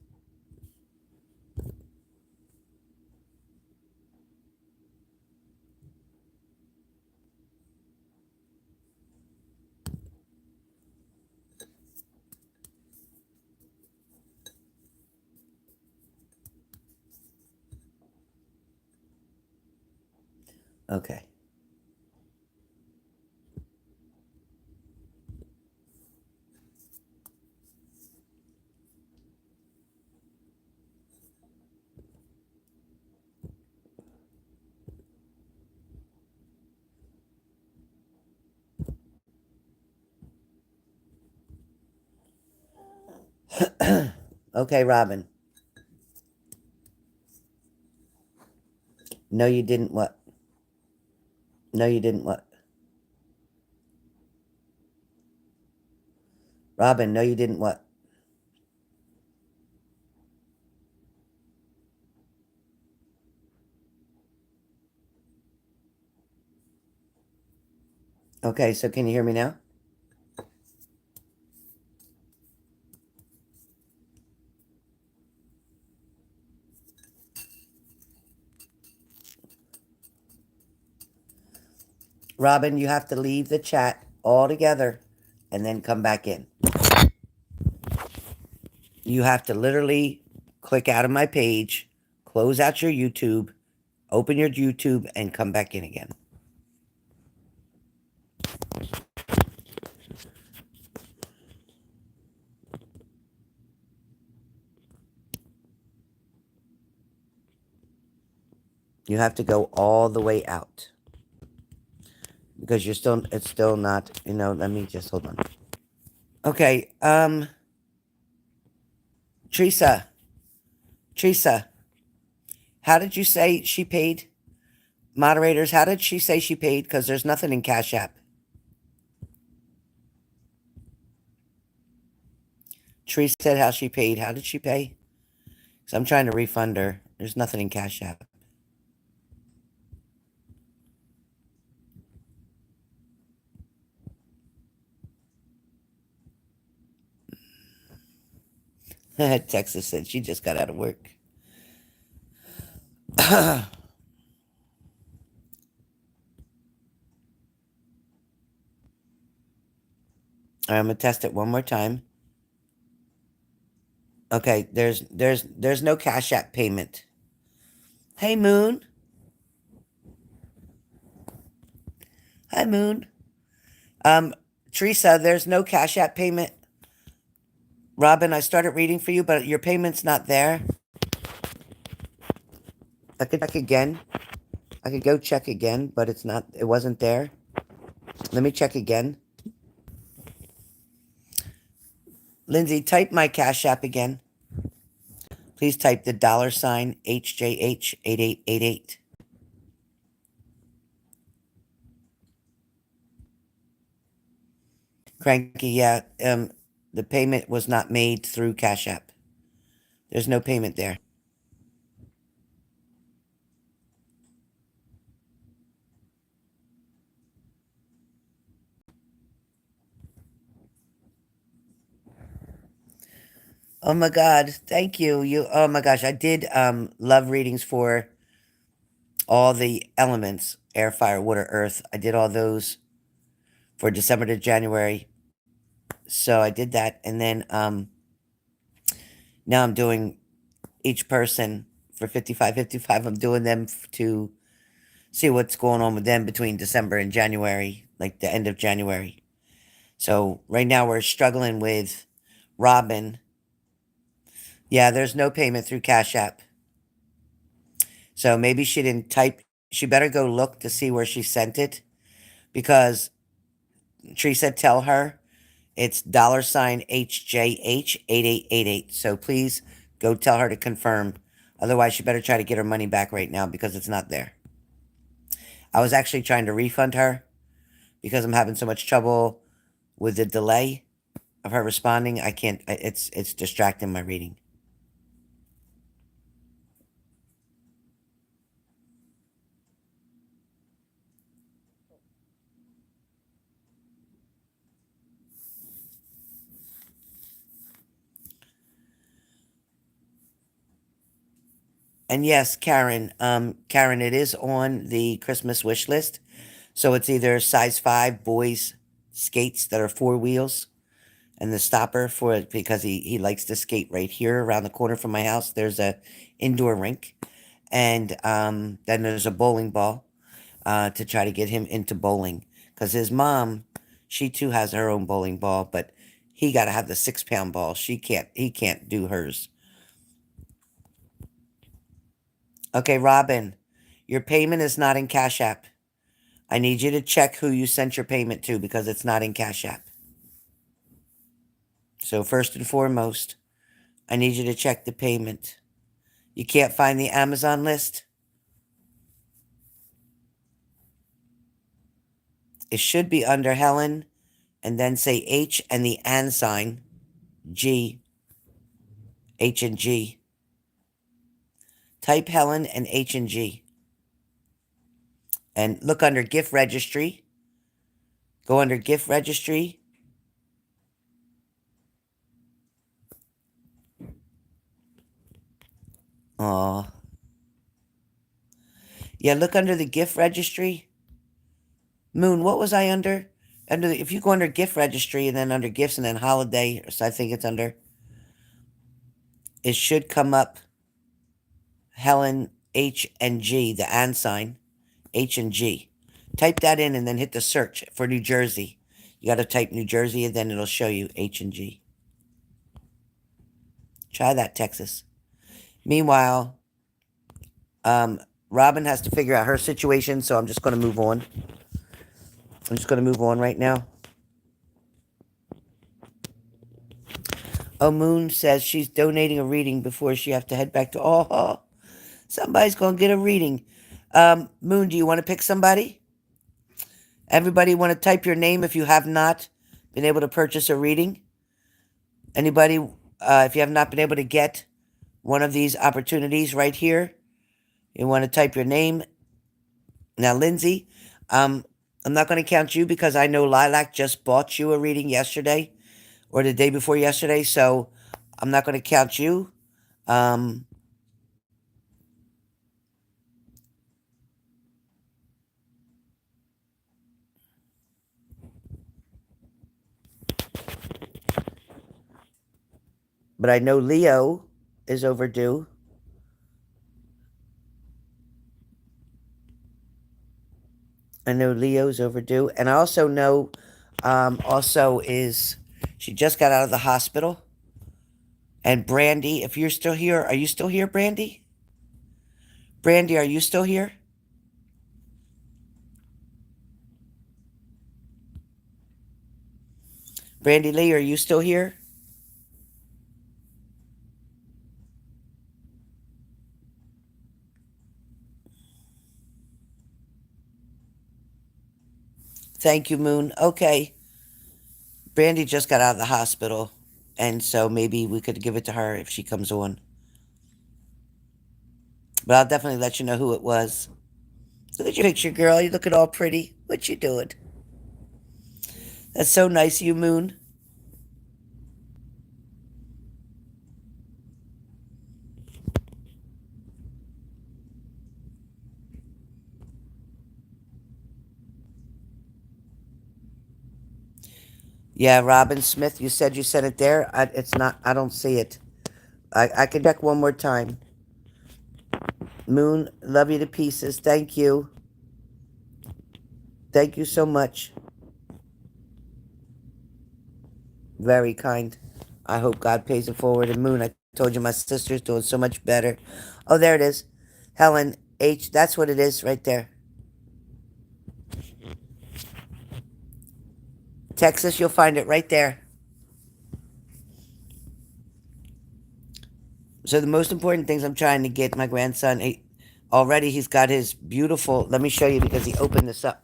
Okay. Okay, Robin. No, you didn't what? No, you didn't what? Robin, no, you didn't what? Okay, so can you hear me now? Robin, you have to leave the chat altogether and then come back in. You have to literally click out of my page, close out your YouTube, open your YouTube, and come back in again. You have to go all the way out. Because it's still not, let me just, hold on. Okay, Teresa, how did you say she paid? Moderators, how did she say she paid? Because there's nothing in Cash App. Teresa said how she paid. How did she pay? Because I'm trying to refund her. There's nothing in Cash App. Texas said she just got out of work. I'm gonna test it one more time. Okay, there's no Cash App payment. Hey Moon. Hi Moon. Teresa, there's no Cash App payment. Robin, I started reading for you, but your payment's not there. I could check again. I could go check again, but it wasn't there. Let me check again. Lindsay, type my Cash App again. Please type the $ HJH8888. Cranky, yeah. The payment was not made through Cash App. There's no payment there. Oh my God, thank you. Oh my gosh, I did love readings for all the elements, air, fire, water, earth. I did all those for December to January. So I did that, and then now I'm doing each person for 55.55. I'm doing them to see what's going on with them between December and January, like the end of January. So right now we're struggling with Robin. Yeah, there's no payment through Cash App. So maybe she didn't type. She better go look to see where she sent it, because Teresa, tell her it's $HJH 8888. So please go tell her to confirm. Otherwise, she better try to get her money back right now because it's not there. I was actually trying to refund her because I'm having so much trouble with the delay of her responding. I can't. It's distracting my reading. And yes, Karen, Karen, it is on the Christmas wish list. So it's either size 5 boys skates that are 4 wheels, and the stopper for it, because he likes to skate right here around the corner from my house. There's a indoor rink, and then there's a bowling ball to try to get him into bowling, because his mom, she too has her own bowling ball, but he got to have the 6-pound ball. He can't do hers. Okay, Robin, your payment is not in Cash App. I need you to check who you sent your payment to, because it's not in Cash App. So first and foremost, I need you to check the payment. You can't find the Amazon list? It should be under Helen, and then say H and the and sign, G, H and G. Type Helen and H and G. And look under gift registry. Go under gift registry. Aw. Yeah, look under the gift registry. Moon, what was I under? If you go under gift registry and then under gifts and then holiday, so I think it's under, it should come up Helen H and G, the and sign, H and G. Type that in and then hit the search for New Jersey. You got to type New Jersey and then it'll show you H and G. Try that, Texas. Meanwhile, Robin has to figure out her situation, so I'm just going to move on. I'm just going to move on right now. Oh, Moon says she's donating a reading before she have to head back to. Oh, somebody's going to get a reading. Moon, do you want to pick somebody? Everybody want to type your name if you have not been able to purchase a reading? Anybody, if you have not been able to get one of these opportunities right here, you want to type your name. Now, Lindsay, I'm not going to count you because I know Lilac just bought you a reading yesterday or the day before yesterday, so I'm not going to count you. But I know Leo is overdue. I know Leo's overdue. And I also know, she just got out of the hospital. And Brandy, if you're still here, are you still here, Brandy? Brandy, are you still here? Brandy Lee, are you still here? Thank you, Moon. Okay. Brandy just got out of the hospital, and so maybe we could give it to her if she comes on. But I'll definitely let you know who it was. Look at your picture, girl. You looking all pretty. What you doing? That's so nice of you, Moon. Yeah, Robin Smith, you said you sent it there. It's not, I don't see it. I can check one more time. Moon, love you to pieces. Thank you. Thank you so much. Very kind. I hope God pays it forward. And Moon, I told you my sister's doing so much better. Oh, there it is. Helen H. That's what it is right there. Texas, you'll find it right there. So the most important things I'm trying to get my grandson, already he's got his beautiful, let me show you because he opened this up.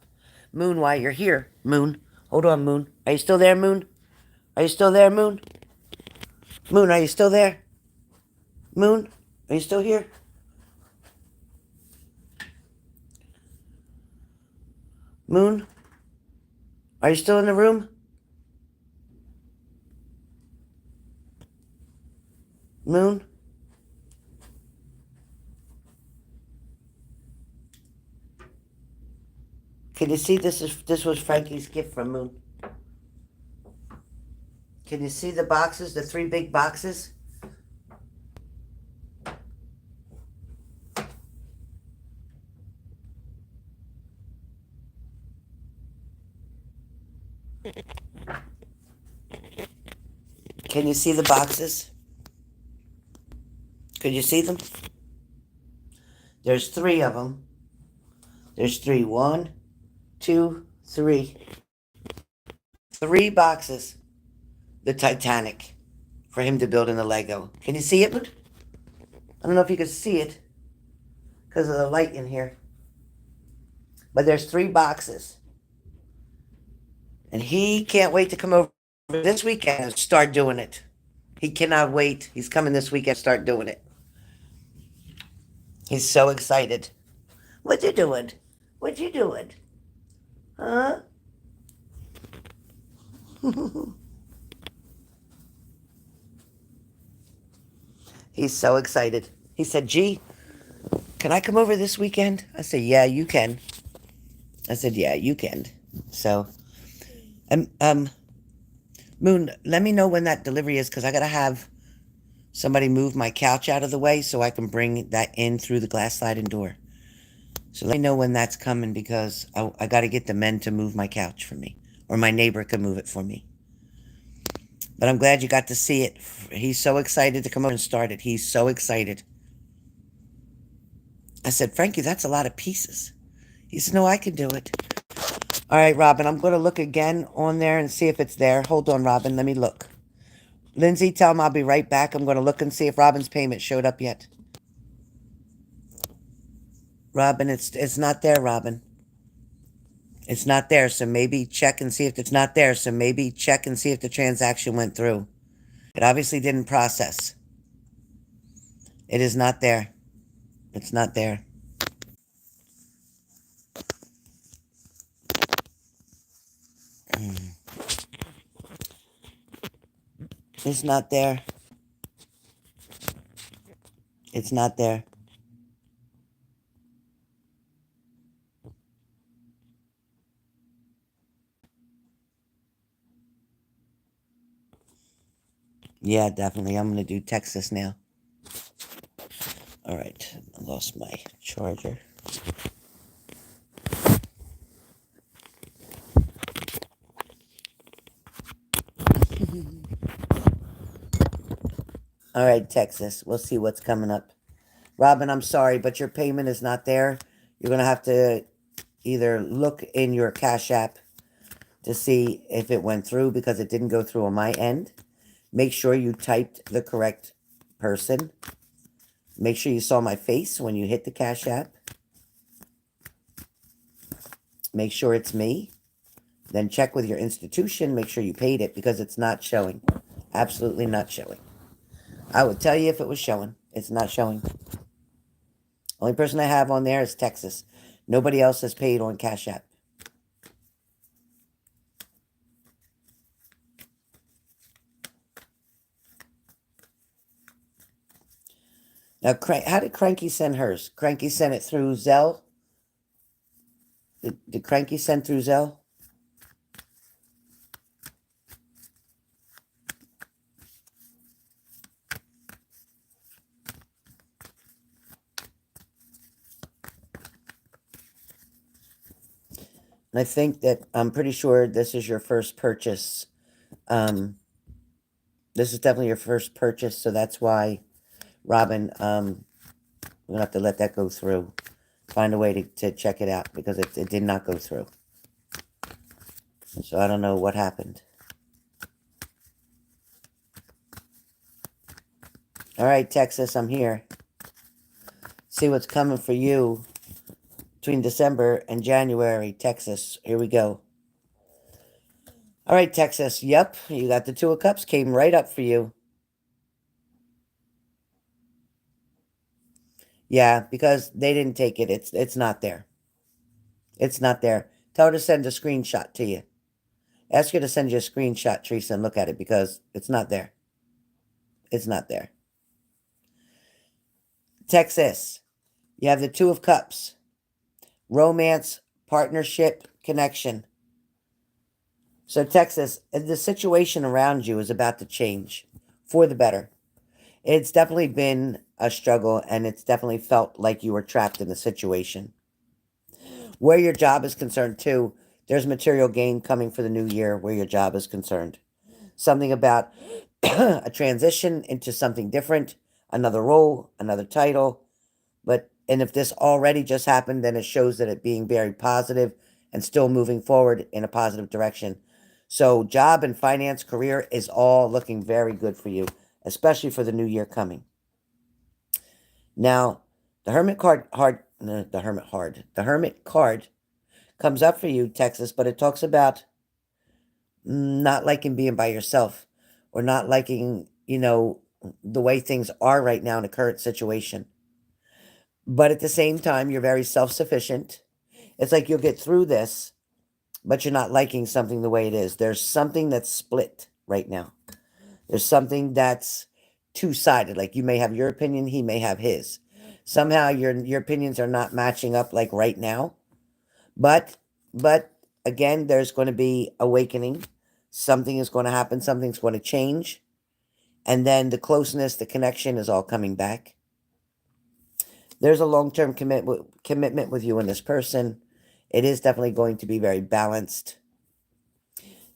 Moon, why you're here, Moon. Hold on, Moon. Are you still there, Moon? Are you still there, Moon? Moon, are you still there? Moon, are you still here? Moon, are you still in the room? Moon? Can you see this was Frankie's gift from Moon? Can you see the boxes, the 3 big boxes? Can you see the boxes? Could you see them? There's 3 of them. There's 3. 1, 2, 3. 3 boxes. The Titanic for him to build in the Lego. Can you see it? I don't know if you can see it because of the light in here. But there's 3 boxes. And he can't wait to come over this weekend and start doing it. He cannot wait. He's coming this weekend to start doing it. He's so excited. What you doing? What you doing? Huh? He's so excited. He said, "Gee, can I come over this weekend?" I said, "Yeah, you can." I said, "Yeah, you can." So, Moon, let me know when that delivery is because I gotta have somebody move my couch out of the way so I can bring that in through the glass sliding door. So let me know when that's coming because I got to get the men to move my couch for me. Or my neighbor can move it for me. But I'm glad you got to see it. He's so excited to come over and start it. He's so excited. I said, "Frankie, that's a lot of pieces." He said, "No, I can do it." All right, Robin, I'm going to look again on there and see if it's there. Hold on, Robin. Let me look. Lindsay, tell him I'll be right back. I'm going to look and see if Robin's payment showed up yet. Robin, it's not there, Robin. It's not there, so maybe check and see if it's not there, so maybe check and see if the transaction went through. It obviously didn't process. It is not there. It's not there. It's not there. It's not there. Yeah, definitely. I'm going to do Texas now. All right. I lost my charger. All right, Texas. We'll see what's coming up. Robin, I'm sorry, but your payment is not there. You're going to have to either look in your Cash App to see if it went through because it didn't go through on my end. Make sure you typed the correct person. Make sure you saw my face when you hit the Cash App. Make sure it's me. Then check with your institution. Make sure you paid it because it's not showing. Absolutely not showing. I would tell you if it was showing. It's not showing. Only person I have on there is Texas. Nobody else has paid on Cash App. Now, how did Cranky send hers? Cranky sent it through Zelle? Did Cranky send through Zelle? And I think that I'm pretty sure this is your first purchase. This is definitely your first purchase, so that's why, Robin, we're gonna have to let that go through. Find a way to check it out because it did not go through. So I don't know what happened. All right, Texas, I'm here. See what's coming for you between December and January, Texas. Here we go. All right, Texas. Yep, you got the Two of Cups. Came right up for you. Yeah, because they didn't take it. It's not there. It's not there. Tell her to send a screenshot to you. Ask her to send you a screenshot, Teresa, and look at it because it's not there. It's not there. Texas. You have the Two of Cups. Romance, partnership, connection. So, Texas, the situation around you is about to change for the better. It's definitely been a struggle, and it's definitely felt like you were trapped in the situation. Where your job is concerned, too, there's material gain coming for the new year where your job is concerned. Something about a transition into something different, another role, another title. And if this already just happened, then it shows that it being very positive and still moving forward in a positive direction. So job and finance, career is all looking very good for you, especially for the new year coming. Now, the Hermit card comes up for you, Texas, but it talks about not liking being by yourself or not liking, the way things are right now in the current situation. But at the same time, you're very self-sufficient. It's like you'll get through this, but you're not liking something the way it is. There's something that's split right now. There's something that's two-sided. Like you may have your opinion, he may have his. Somehow your opinions are not matching up like right now. But again, there's going to be awakening. Something is going to happen, something's going to change. And then the closeness, the connection is all coming back. There's a long-term commitment with you and this person. It is definitely going to be very balanced.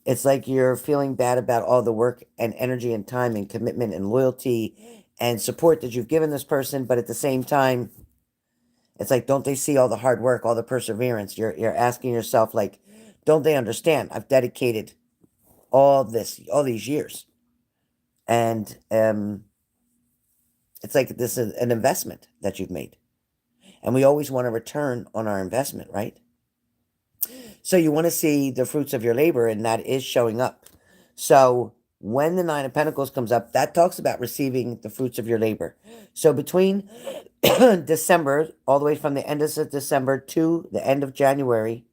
It's like you're feeling bad about all the work and energy and time and commitment and loyalty and support that you've given this person, but at the same time, it's like, don't they see all the hard work, all the perseverance? You're asking yourself, like, don't they understand? I've dedicated all these years. And it's like this is an investment that you've made. And we always want a return on our investment, right? So you want to see the fruits of your labor, and that is showing up. So when the Nine of Pentacles comes up, that talks about receiving the fruits of your labor. So between December, all the way from the end of December to the end of January,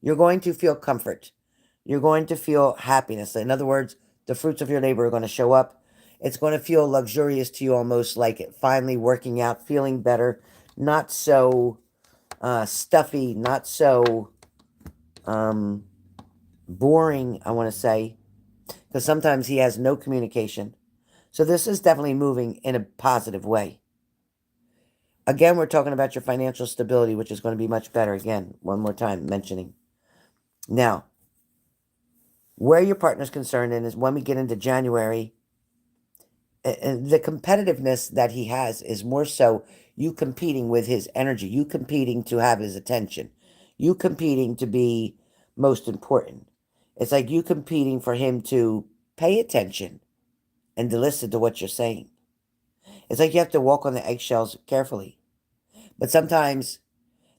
you're going to feel comfort. You're going to feel happiness. In other words, the fruits of your labor are going to show up. It's going to feel luxurious to you, almost like it finally working out, feeling better, not so stuffy, not so boring, I want to say, because sometimes he has no communication. So this is definitely moving in a positive way. Again, we're talking about your financial stability, which is going to be much better. Again, one more time mentioning. Now, where your partner's concerned in is when we get into January, the competitiveness that he has is more so you competing with his energy, you competing to have his attention, you competing to be most important. It's like you competing for him to pay attention and to listen to what you're saying. It's like you have to walk on the eggshells carefully. But sometimes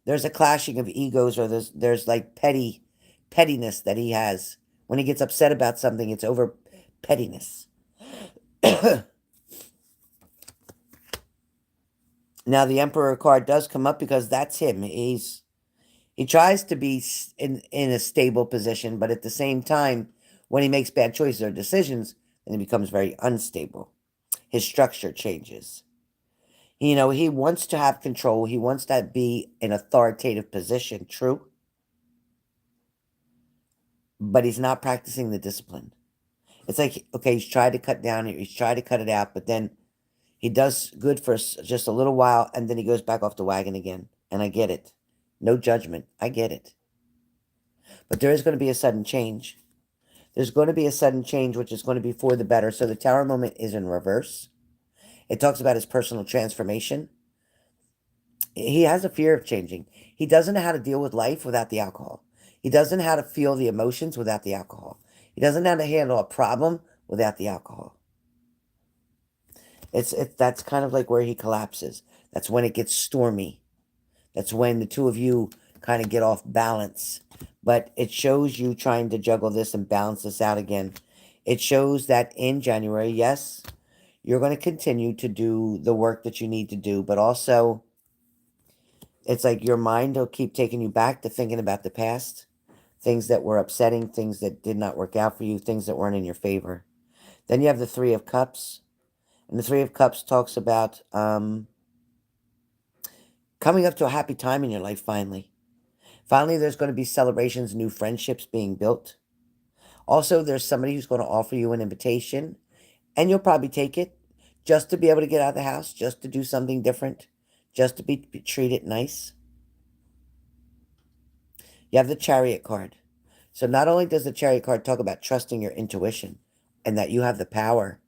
there's a clashing of egos, or there's like pettiness that he has. When he gets upset about something, it's over pettiness. Now the Emperor card does come up because that's him. He tries to be in a stable position, but at the same time, when he makes bad choices or decisions, then he becomes very unstable. His structure changes. He wants to have control. He wants to be an authoritative position, true. But he's not practicing the discipline. It's like, okay, he's tried to cut down, he's tried to cut it out, but then he does good for just a little while, and then he goes back off the wagon again. And I get it. No judgment. I get it. But there is going to be a sudden change. There's going to be a sudden change, which is going to be for the better. So the Tower moment is in reverse. It talks about his personal transformation. He has a fear of changing. He doesn't know how to deal with life without the alcohol. He doesn't know how to feel the emotions without the alcohol. He doesn't know how to handle a problem without the alcohol. That's kind of like where he collapses. That's when it gets stormy. That's when the two of you kind of get off balance. But it shows you trying to juggle this and balance this out again. It shows that in January, yes, you're going to continue to do the work that you need to do, but also it's like your mind will keep taking you back to thinking about the past, things that were upsetting, things that did not work out for you, things that weren't in your favor. Then you have the Three of Cups. And the Three of Cups talks about coming up to a happy time in your life finally. Finally, there's going to be celebrations, new friendships being built. Also, there's somebody who's going to offer you an invitation, and you'll probably take it just to be able to get out of the house, just to do something different, just to be treated nice. You have the Chariot card. So not only does the Chariot card talk about trusting your intuition and that you have the power,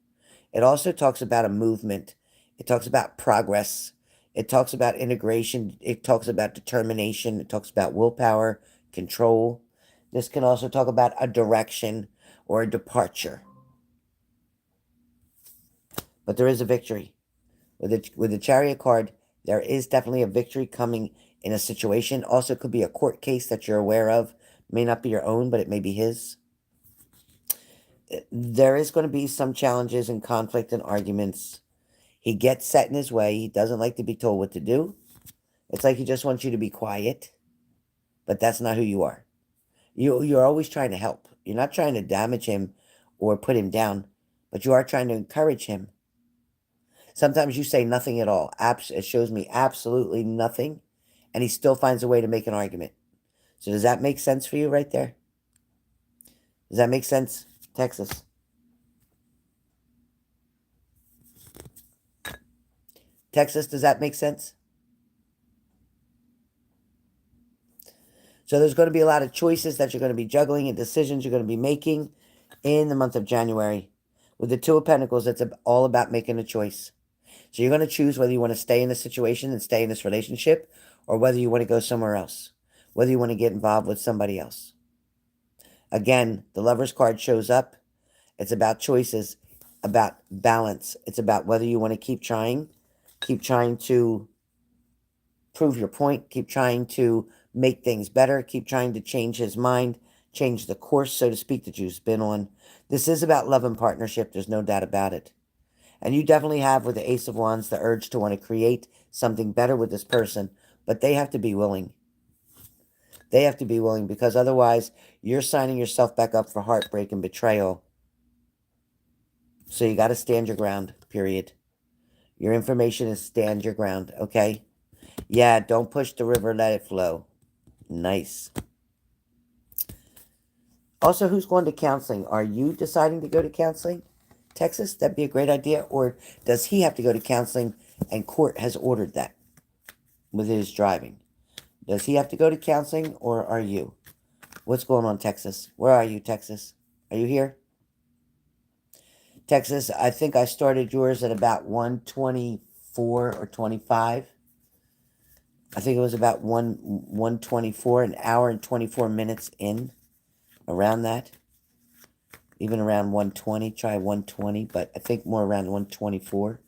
it also talks about a movement. It talks about progress. It talks about integration. It talks about determination. It talks about willpower, control. This can also talk about a direction or a departure. But there is a victory. With the Chariot card, there is definitely a victory coming in a situation. Also, could be a court case that you're aware of. May not be your own, but it may be his. There is going to be some challenges and conflict and arguments. He gets set in his way. He doesn't like to be told what to do. It's like he just wants you to be quiet, but that's not who you are. You're always trying to help. You're not trying to damage him or put him down, but you are trying to encourage him. Sometimes you say nothing at all. It shows me absolutely nothing, and he still finds a way to make an argument. So does that make sense for you right there? Does that make sense, Texas? Texas, does that make sense? So there's going to be a lot of choices that you're going to be juggling and decisions you're going to be making in the month of January. With the Two of Pentacles, it's all about making a choice. So you're going to choose whether you want to stay in this situation and stay in this relationship or whether you want to go somewhere else, whether you want to get involved with somebody else. Again, the Lover's card shows up. It's about choices, about balance. It's about whether you want to keep trying to prove your point, keep trying to make things better, keep trying to change his mind, change the course, so to speak, that you've been on. This is about love and partnership. There's no doubt about it. And you definitely have, with the Ace of Wands, the urge to want to create something better with this person, but they have to be willing. They have to be willing, because otherwise you're signing yourself back up for heartbreak and betrayal. So you got to stand your ground, period. Your information is stand your ground, okay? Yeah, don't push the river, let it flow. Nice. Also, who's going to counseling? Are you deciding to go to counseling? Texas, that'd be a great idea. Or does he have to go to counseling and court has ordered that with his driving? Does he have to go to counseling or are you? What's going on, Texas? Where are you, Texas? Are you here? Texas, I think I started yours at about 124 or 25. I think it was about 124, an hour and 24 minutes in, around that. Even around 120, try 120, but I think more around 124.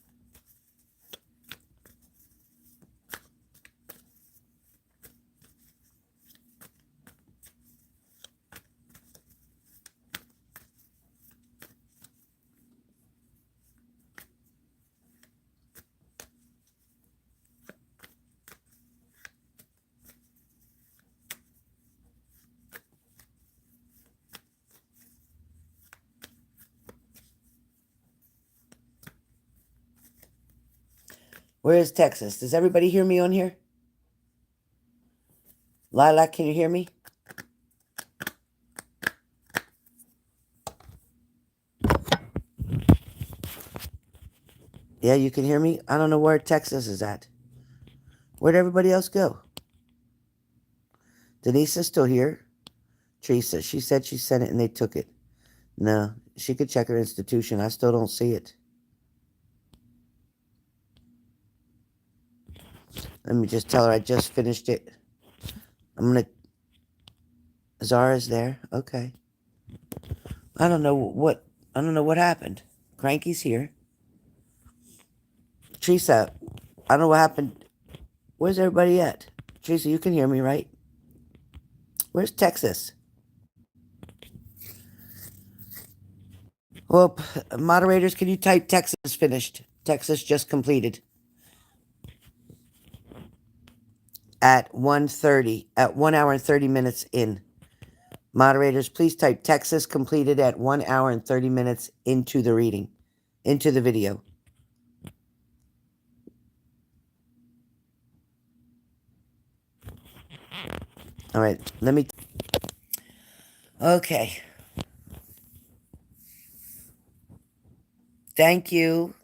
Where is Texas? Does everybody hear me on here? Lilac, can you hear me? Yeah, you can hear me? I don't know where Texas is at. Where'd everybody else go? Denise is still here. Teresa, she said she sent it and they took it. No, she could check her institution. I still don't see it. Let me just tell her I just finished it. I'm going to... Zara's there. Okay. I don't know what happened. Cranky's here. Teresa, I don't know what happened. Where's everybody at? Teresa, you can hear me, right? Where's Texas? Well, moderators, can you type Texas finished? Texas just completed. At 1:30, at 1 hour and 30 minutes in. Moderators, please type Texas completed at 1 hour and 30 minutes into the reading, into the video. All right, let me... Okay. Thank you.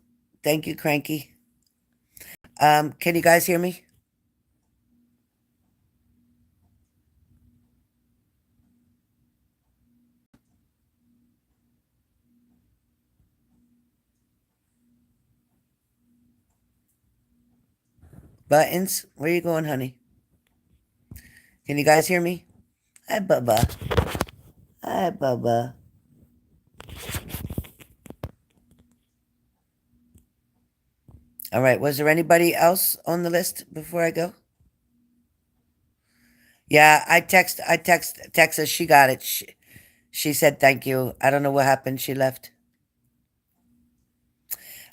Thank you, Cranky. Can you guys hear me? Buttons, where you going, honey? Can you guys hear me? Hi, Bubba. Hi, Bubba. All right, was there anybody else on the list before I go? Yeah, I text Texas. She got it. She said thank you. I don't know what happened. She left.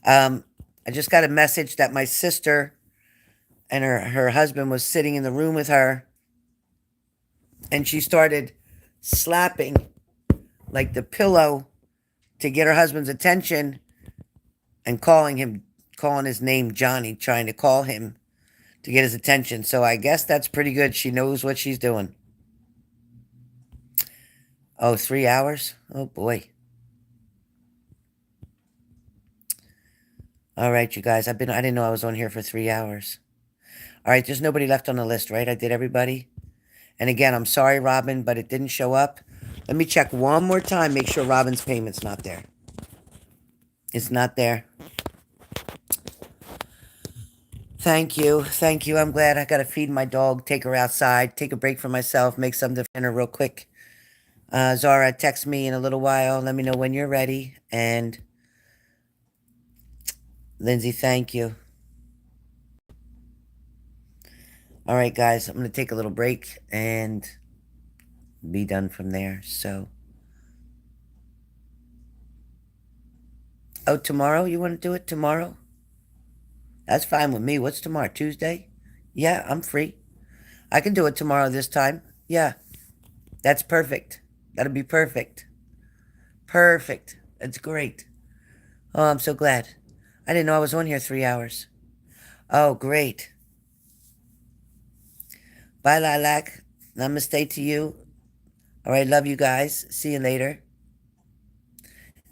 I just got a message that my sister and her husband was sitting in the room with her, and she started slapping like the pillow to get her husband's attention and calling his name Johnny, trying to call him to get his attention. So I guess that's pretty good. She knows what she's doing. Oh, 3 hours? Oh boy. All right, you guys. I didn't know I was on here for 3 hours. All right, there's nobody left on the list, right? I did everybody. And again, I'm sorry, Robin, but it didn't show up. Let me check one more time, make sure Robin's payment's not there. It's not there. Thank you. Thank you. I'm glad. I got to feed my dog, take her outside, take a break for myself, make something for dinner real quick. Zara, text me in a little while. Let me know when you're ready. And Lindsay, thank you. All right, guys, I'm going to take a little break and be done from there. So, oh, tomorrow? You want to do it tomorrow? That's fine with me. What's tomorrow? Tuesday? Yeah, I'm free. I can do it tomorrow this time. Yeah, that's perfect. That'll be perfect. Perfect. That's great. Oh, I'm so glad. I didn't know I was on here 3 hours. Oh, great. Bye, Lilac. Namaste to you. All right, love you guys. See you later.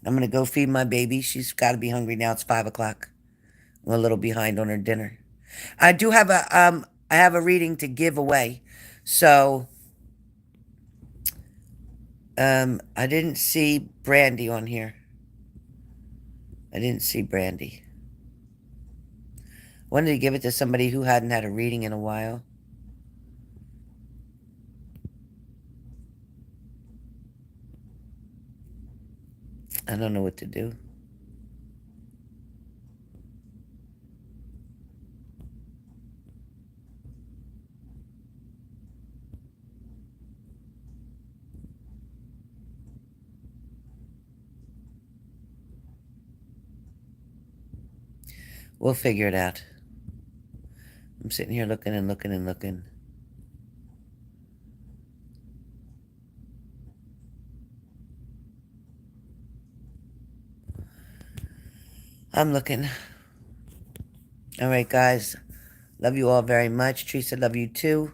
I'm going to go feed my baby. She's got to be hungry now. It's 5 o'clock. I'm a little behind on her dinner. I do have a reading to give away. So, I didn't see Brandy on here. I didn't see Brandy. I wanted to give it to somebody who hadn't had a reading in a while. I don't know what to do. We'll figure it out. I'm sitting here looking and looking and looking. I'm looking. All right, guys. Love you all very much. Teresa, love you too.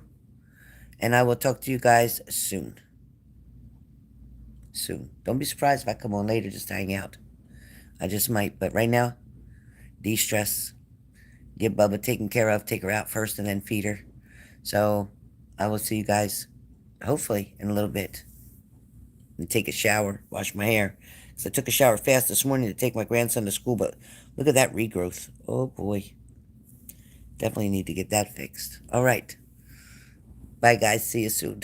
And I will talk to you guys soon. Soon. Don't be surprised if I come on later just to hang out. I just might. But right now, de-stress. Get Bubba taken care of. Take her out first and then feed her. So I will see you guys hopefully in a little bit. and take a shower, wash my hair. So I took a shower fast this morning to take my grandson to school, but look at that regrowth. Oh boy. Definitely need to get that fixed. All right. Bye, guys. See you soon.